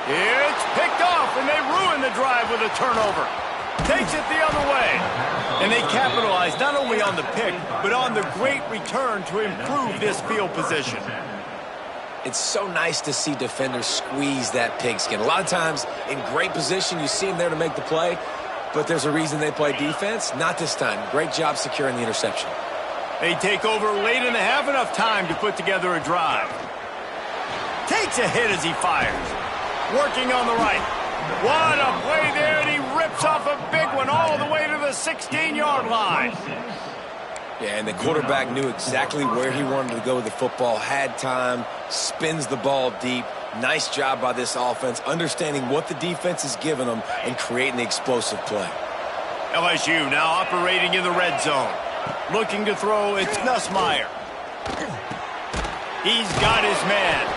It's picked off, and they ruin the drive with a turnover. Takes it the other way. And they capitalize not only on the pick, but on the great return to improve this field position. It's so nice to see defenders squeeze that pigskin. A lot of times, in great position, you see them there to make the play, but there's a reason they play defense. Not this time. Great job securing the interception. They take over late in the half, enough time to put together a drive. Takes a hit as he fires. Working on the right. What a play there, and he rips off a big one all the way to the 16-yard line. Yeah, and the quarterback knew exactly where he wanted to go with the football, had time, spins the ball deep. Nice job by this offense, understanding what the defense is giving them and creating the explosive play. LSU now operating in the red zone. Looking to throw, it's Nussmeier. He's got his man.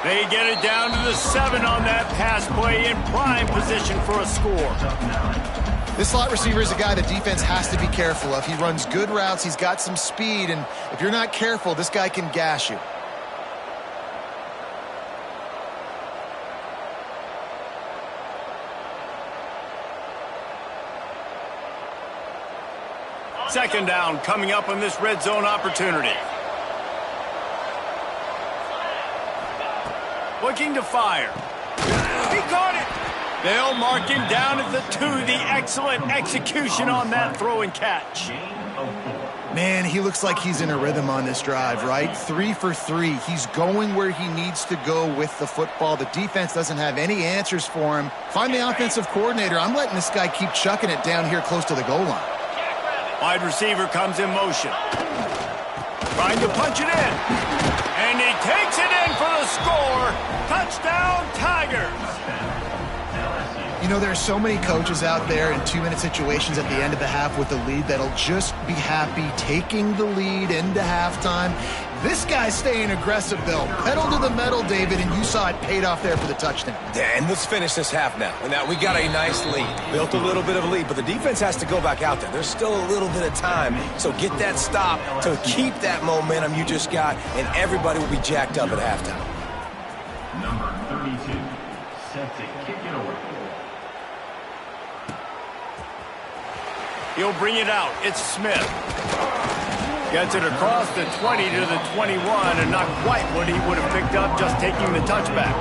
They get it down to the 7 on that pass play, in prime position for a score. This slot receiver is a guy the defense has to be careful of. He runs good routes, he's got some speed, and if you're not careful, this guy can gash you. Second down coming up on this red zone opportunity. Looking to fire. He caught it. They'll mark him down at the 2. The excellent execution on that throw and catch. Man, he looks like he's in a rhythm on this drive, right? 3 for 3. He's going where he needs to go with the football. The defense doesn't have any answers for him. Find the offensive coordinator. I'm letting this guy keep chucking it down here close to the goal line. Wide receiver comes in motion. Trying to punch it in. And he takes it in for the score. Touchdown, Tigers. You You know, there are so many coaches out there in 2-minute situations at the end of the half with the lead that'll just be happy taking the lead into halftime. This guy's staying aggressive, though. Pedal to the metal, David, and you saw it paid off there for the touchdown. Yeah, and let's finish this half now. And now we got a nice lead. Built a little bit of a lead, but the defense has to go back out there. There's still a little bit of time, so get that stop to keep that momentum you just got, and everybody will be jacked up at halftime. Number 32, set to kick it away. He'll bring it out. It's Smith. Gets it across the 20 to the 21, and not quite what he would have picked up just taking the touchback.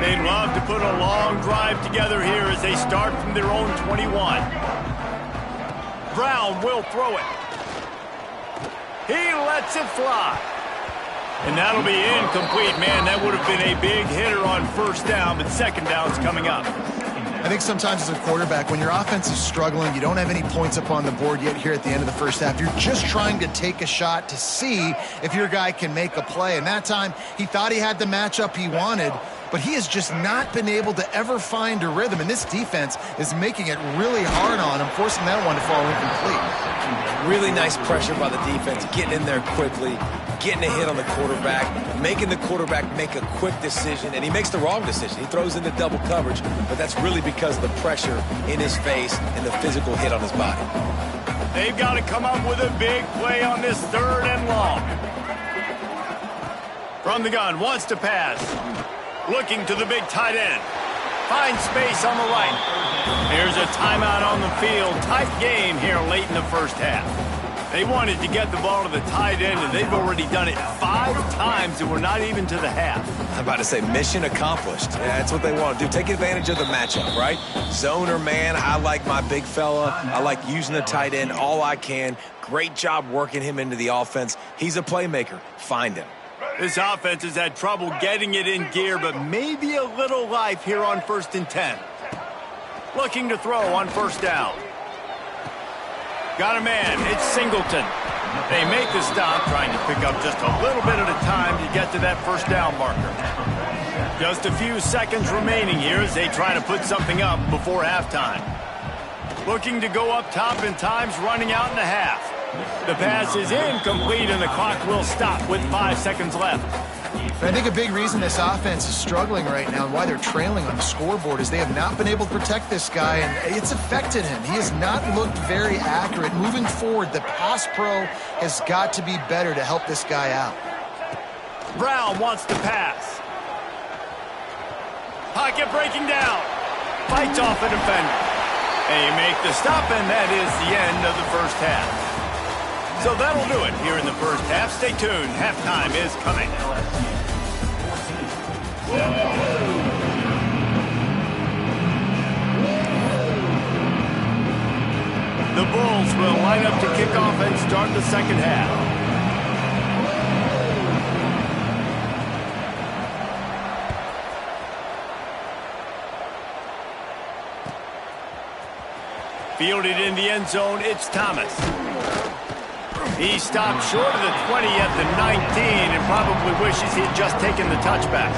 They'd love to put a long drive together here as they start from their own 21. Brown will throw it. He lets it fly. And that'll be incomplete. Man, that would have been a big hitter on first down, but second down's coming up. I think sometimes as a quarterback, when your offense is struggling, you don't have any points up on the board yet here at the end of the first half. You're just trying to take a shot to see if your guy can make a play. And that time, he thought he had the matchup he wanted, but he has just not been able to ever find a rhythm. And this defense is making it really hard on him, forcing that one to fall incomplete. Really nice pressure by the defense, getting in there quickly, getting a hit on the quarterback, making the quarterback make a quick decision, and he makes the wrong decision. He throws into double coverage, but that's really because of the pressure in his face and the physical hit on his body. They've got to come up with a big play on this 3rd and long. From the gun, wants to pass. Looking to the big tight end. Finds space on the right. Here's a timeout on the field. Tight game here late in the first half. They wanted to get the ball to the tight end, and they've already done it 5 times, and we're not even to the half. I'm about to say mission accomplished. Yeah, that's what they want to do. Take advantage of the matchup, right? Zone or man, I like my big fella. I like using the tight end all I can. Great job working him into the offense. He's a playmaker. Find him. This offense has had trouble getting it in gear, but maybe a little life here on 1st and 10. Looking to throw on first down. Got a man. It's Singleton. They make the stop, trying to pick up just a little bit at a time to get to that first down marker. Just a few seconds remaining here as they try to put something up before halftime. Looking to go up top, and time's running out in the half. The pass is incomplete, and the clock will stop with 5 seconds left. I think a big reason this offense is struggling right now and why they're trailing on the scoreboard is they have not been able to protect this guy, and it's affected him. He has not looked very accurate. Moving forward, the pass pro has got to be better to help this guy out. Brown wants to pass. Pocket breaking down. Fights off a defender. They make the stop, and that is the end of the first half. So that'll do it here in the first half. Stay tuned. Halftime is coming. The Bulls will line up to kick off and start the second half. Fielded in the end zone, it's Thomas. He stopped short of the 20 at the 19 and probably wishes he had just taken the touchback.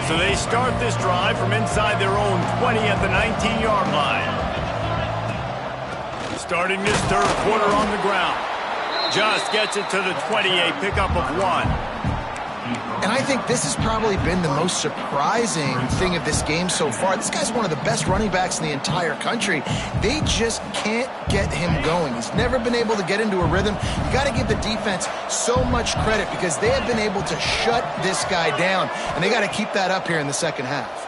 So they start this drive from inside their own 20 at the 19-yard line. Starting this third quarter on the ground. Just gets it to the 20, a pickup of 1. And I think this has probably been the most surprising thing of this game so far. This guy's one of the best running backs in the entire country. They just can't get him going. He's never been able to get into a rhythm. You got to give the defense so much credit because they have been able to shut this guy down, and they got to keep that up here in the second half.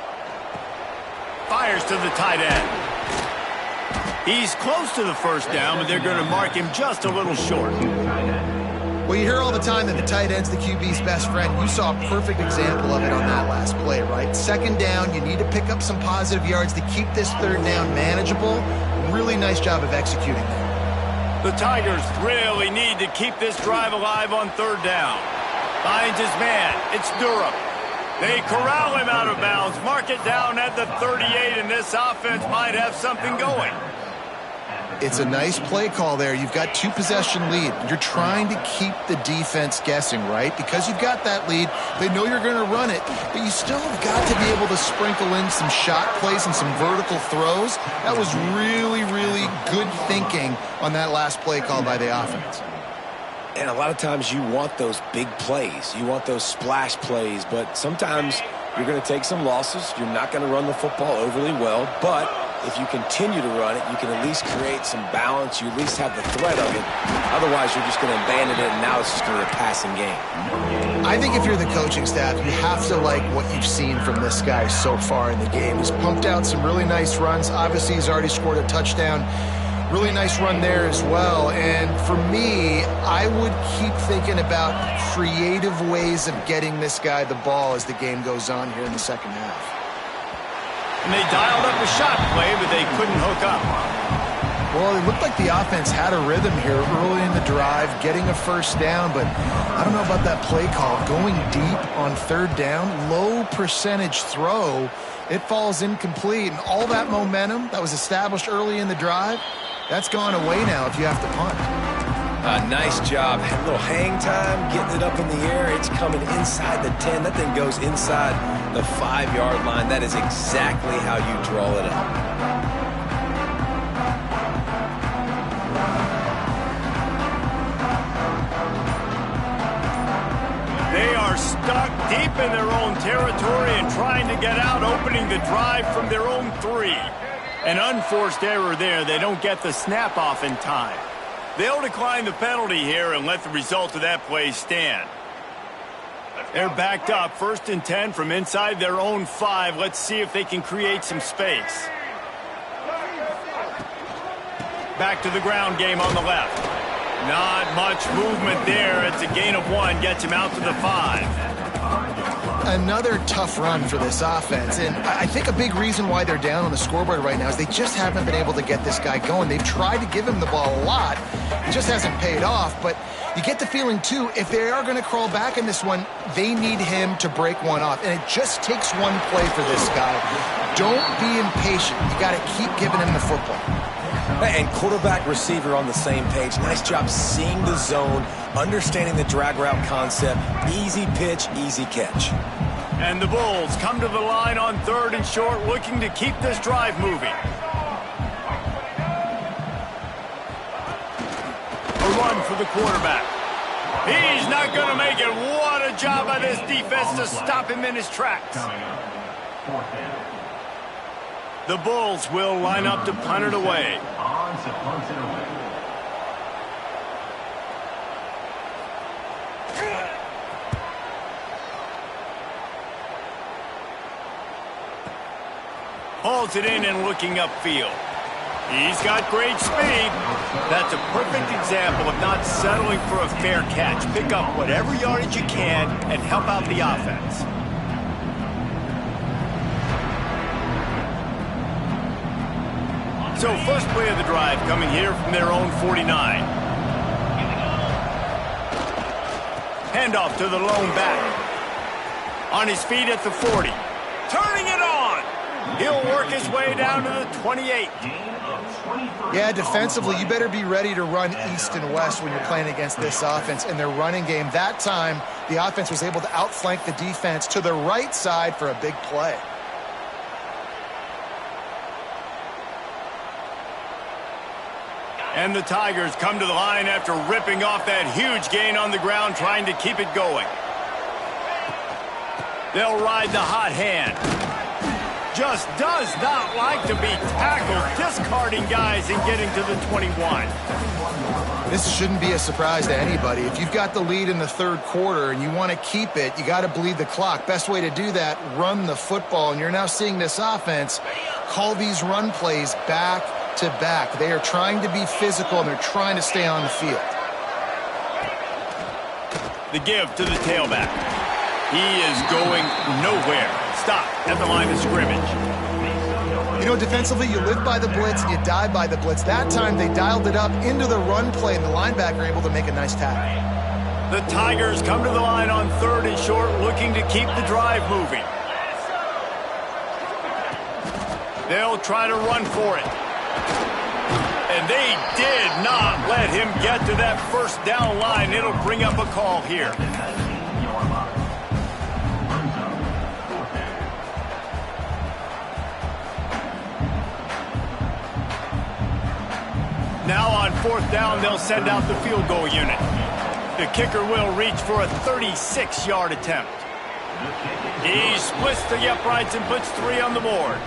Fires to the tight end. He's close to the first down, but they're going to mark him just a little short. Well, you hear all the time that the tight end's the QB's best friend. You saw a perfect example of it on that last play, right? Second down, you need to pick up some positive yards to keep this third down manageable. Really nice job of executing there. The Tigers really need to keep this drive alive on third down. Finds his man. It's Durham. They corral him out of bounds. Mark it down at the 38, and this offense might have something going. It's a nice play call there. You've got 2-possession lead. You're trying to keep the defense guessing, right? Because you've got that lead, they know you're going to run it, but you still have got to be able to sprinkle in some shot plays and some vertical throws. That was really, really good thinking on that last play call by the offense. And a lot of times you want those big plays. You want those splash plays, but sometimes you're going to take some losses. You're not going to run the football overly well, but if you continue to run it, you can at least create some balance. You at least have the threat of it. Otherwise, you're just going to abandon it, and now it's just going to be a passing game. I think if you're the coaching staff, you have to like what you've seen from this guy so far in the game. He's pumped out some really nice runs. Obviously, he's already scored a touchdown. Really nice run there as well. And for me, I would keep thinking about creative ways of getting this guy the ball as the game goes on here in the second half. And they dialed up a shot play, but they couldn't hook up. Well, it looked like the offense had a rhythm here early in the drive, getting a first down, but I don't know about that play call. Going deep on third down, low percentage throw, it falls incomplete, and all that momentum that was established early in the drive, that's gone away now if you have to punt. Nice job. A little hang time, getting it up in the air. It's coming inside the 10. That thing goes inside the 5-yard line. That is exactly how you draw it up. They are stuck deep in their own territory and trying to get out, opening the drive from their own 3. An unforced error there. They don't get the snap off in time. They'll decline the penalty here and let the result of that play stand. They're backed up, 1st and 10 from inside their own 5. Let's see if they can create some space. Back to the ground game on the left. Not much movement there. It's a gain of 1, gets him out to the 5. Another tough run for this offense, and I think a big reason why they're down on the scoreboard right now is they just haven't been able to get this guy going. They've tried to give him the ball a lot. It just hasn't paid off, but you get the feeling, too, if they are going to crawl back in this one, they need him to break one off, and it just takes one play for this guy. Don't be impatient. You got to keep giving him the football. And quarterback receiver on the same page. Nice job seeing the zone, understanding the drag route concept. Easy pitch, easy catch. And the Bulls come to the line on 3rd and short, looking to keep this drive moving. A run for the quarterback. He's not going to make it. What a job by this defense to stop him in his tracks. The Bulls will line up to punt it away. Hauls it in and looking upfield. He's got great speed. That's a perfect example of not settling for a fair catch. Pick up whatever yardage you can and help out the offense. So first play of the drive coming here from their own 49. Handoff to the lone back. On his feet at the 40. Turning it on. He'll work his way down to the 28. Yeah, defensively, you better be ready to run east and west when you're playing against this offense. In their running game, that time, the offense was able to outflank the defense to the right side for a big play. And the Tigers come to the line after ripping off that huge gain on the ground, trying to keep it going. They'll ride the hot hand. Just does not like to be tackled, discarding guys and getting to the 21. This shouldn't be a surprise to anybody. If you've got the lead in the third quarter and you want to keep it, you got to bleed the clock. Best way to do that, run the football. And you're now seeing this offense call these run plays back to back. They are trying to be physical and they're trying to stay on the field. The give to the tailback. He is going nowhere. Stop at the line of scrimmage. You know, defensively, you live by the blitz and you die by the blitz. That time, they dialed it up into the run play, and the linebacker able to make a nice tackle. The Tigers come to the line on 3rd and short, looking to keep the drive moving. They'll try to run for it. And they did not let him get to that first down line. It'll bring up a call here. Now on 4th down, they'll send out the field goal unit. The kicker will reach for a 36-yard attempt. He splits the uprights and puts 3 on the board.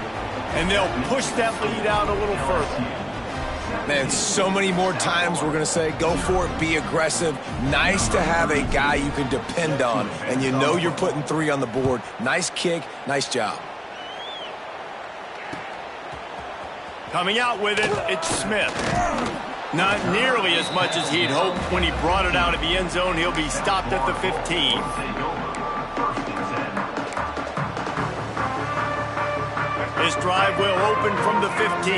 And they'll push that lead out a little further. Man, so many more times we're going to say, go for it, be aggressive. Nice to have a guy you can depend on, and you know you're putting 3 on the board. Nice kick, nice job. Coming out with it, it's Smith. Not nearly as much as he'd hoped. When he brought it out of the end zone, he'll be stopped at the 15. His drive will open from the 15.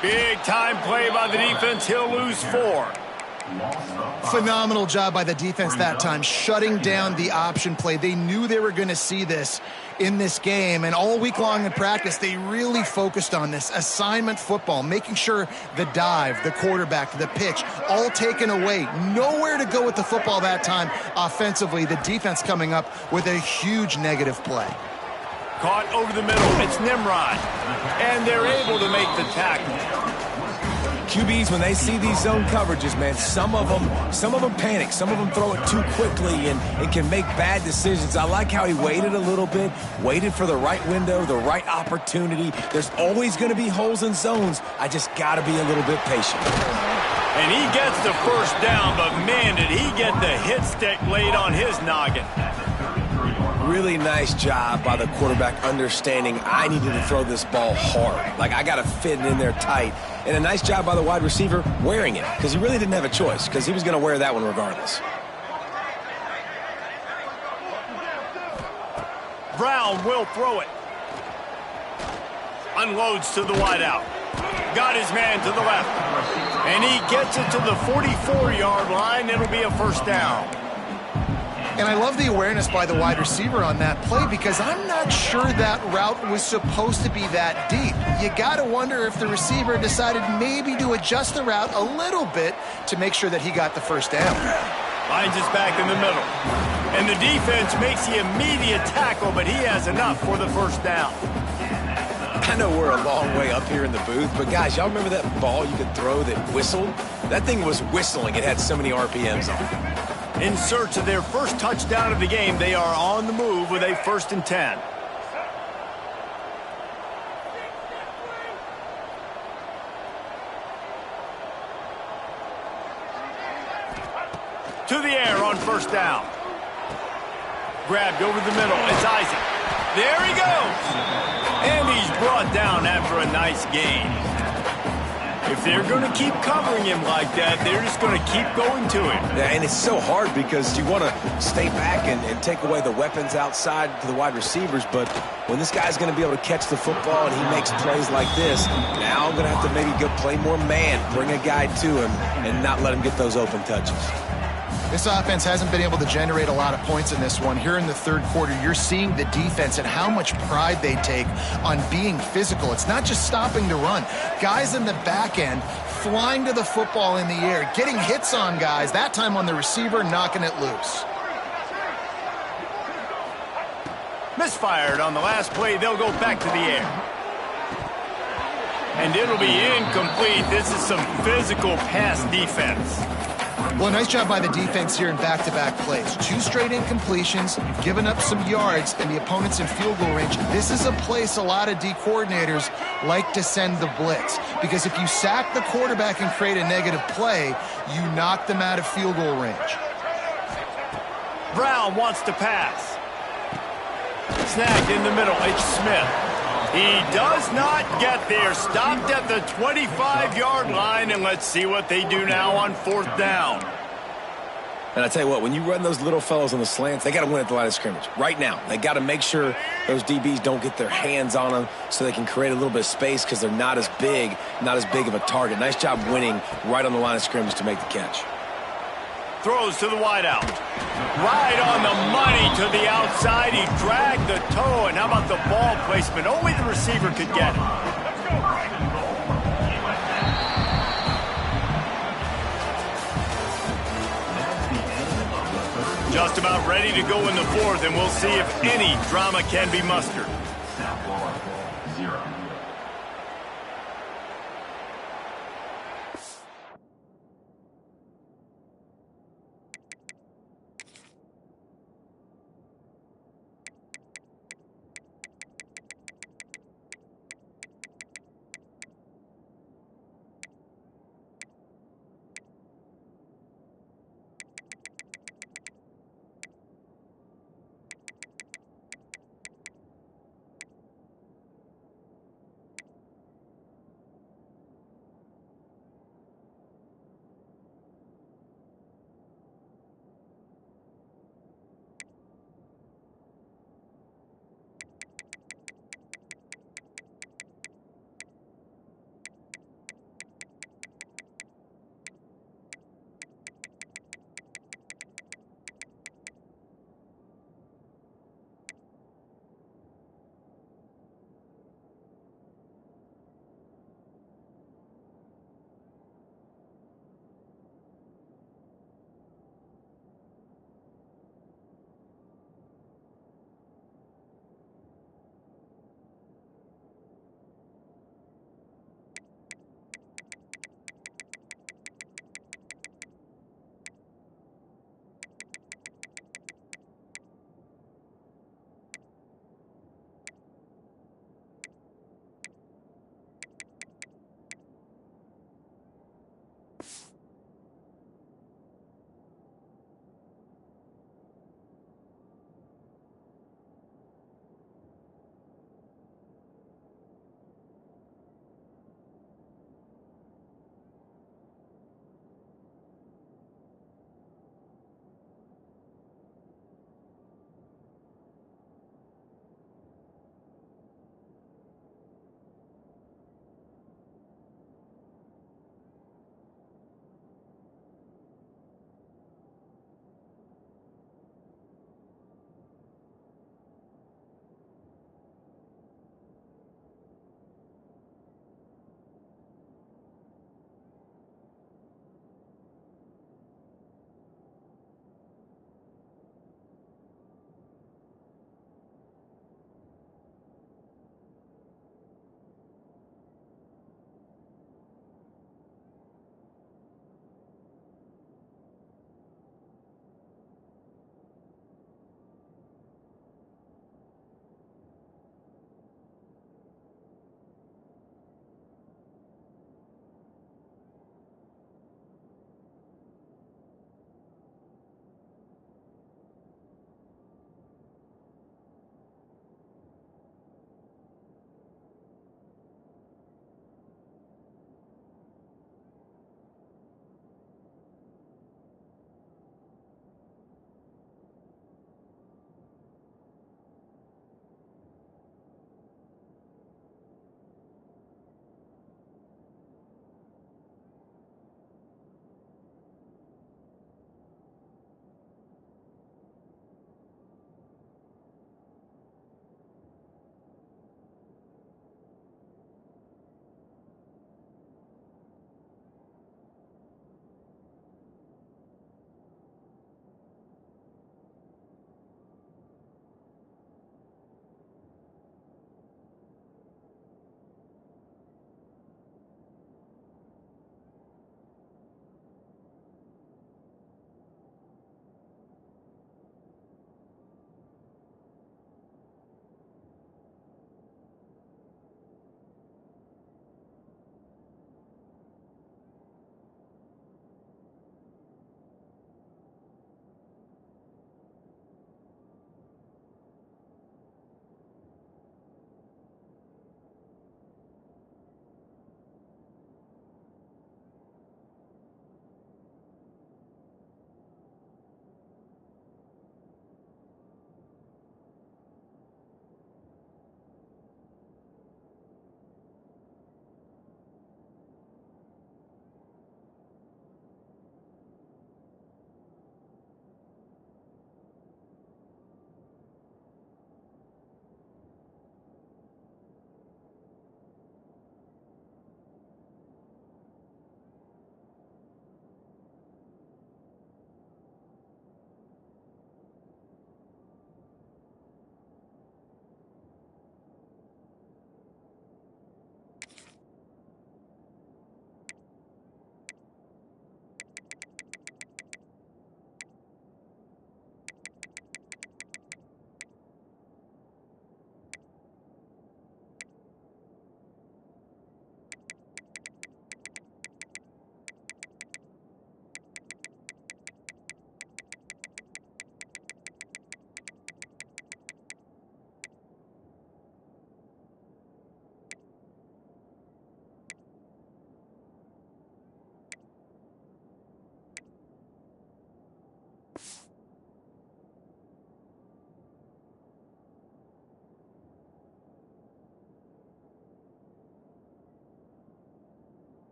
Big-time play by the defense. He'll lose 4. Phenomenal job by the defense that time, shutting down the option play. They knew they were going to see this in this game, and all week long in practice, they really focused on this assignment football, making sure the dive, the quarterback, the pitch, all taken away. Nowhere to go with the football that time offensively. The defense coming up with a huge negative play. Caught over the middle. It's Nimrod. And they're able to make the tackle. QBs, when they see these zone coverages, man, some of them panic. Some of them throw it too quickly and can make bad decisions. I like how he waited a little bit, waited for the right window, the right opportunity. There's always going to be holes in zones. I just got to be a little bit patient. And he gets the first down, but man, did he get the hit stick laid on his noggin. Really nice job by the quarterback understanding I needed to throw this ball hard. Like, I got to fit it in there tight. And a nice job by the wide receiver wearing it, because he really didn't have a choice, because he was going to wear that one regardless. Brown will throw it. Unloads to the wideout. Got his man to the left. And he gets it to the 44-yard line. It'll be a first down. And I love the awareness by the wide receiver on that play, because I'm not sure that route was supposed to be that deep. You got to wonder if the receiver decided maybe to adjust the route a little bit to make sure that he got the first down. Finds his back in the middle. And the defense makes the immediate tackle, but he has enough for the first down. I know we're a long way up here in the booth, but guys, y'all remember that ball you could throw that whistled? That thing was whistling. It had so many RPMs on it. In search of their first touchdown of the game, they are on the move with a 1st and 10. To the air on first down. Grabbed over the middle. It's Isaac. There he goes. And he's brought down after a nice gain. If they're going to keep covering him like that, they're just going to keep going to him. Yeah, and it's so hard because you want to stay back and take away the weapons outside to the wide receivers, but when this guy's going to be able to catch the football and he makes plays like this, now I'm going to have to maybe go play more man, bring a guy to him, and not let him get those open touches. This offense hasn't been able to generate a lot of points in this one. Here in the third quarter, you're seeing the defense and how much pride they take on being physical. It's not just stopping the run. Guys in the back end flying to the football in the air, getting hits on guys, that time on the receiver, knocking it loose. Misfired on the last play. They'll go back to the air. And it'll be incomplete. This is some physical pass defense. Well, nice job by the defense here in back-to-back plays. 2 straight incompletions, you've given up some yards, and the opponent's in field goal range. This is a place a lot of D coordinators like to send the blitz, because if you sack the quarterback and create a negative play, you knock them out of field goal range. Brown wants to pass. Snagged in the middle. It's Smith. He does not get there. Stopped at the 25-yard line, and let's see what they do now on 4th down. And I tell you what, when you run those little fellows on the slants, they got to win at the line of scrimmage. Right now, they got to make sure those DBs don't get their hands on them so they can create a little bit of space because they're not as big of a target. Nice job winning right on the line of scrimmage to make the catch. Throws to the wideout. Right on the money to the outside. He dragged the toe, and how about the ball placement? Only the receiver could get it. Just about ready to go in the 4th, and we'll see if any drama can be mustered.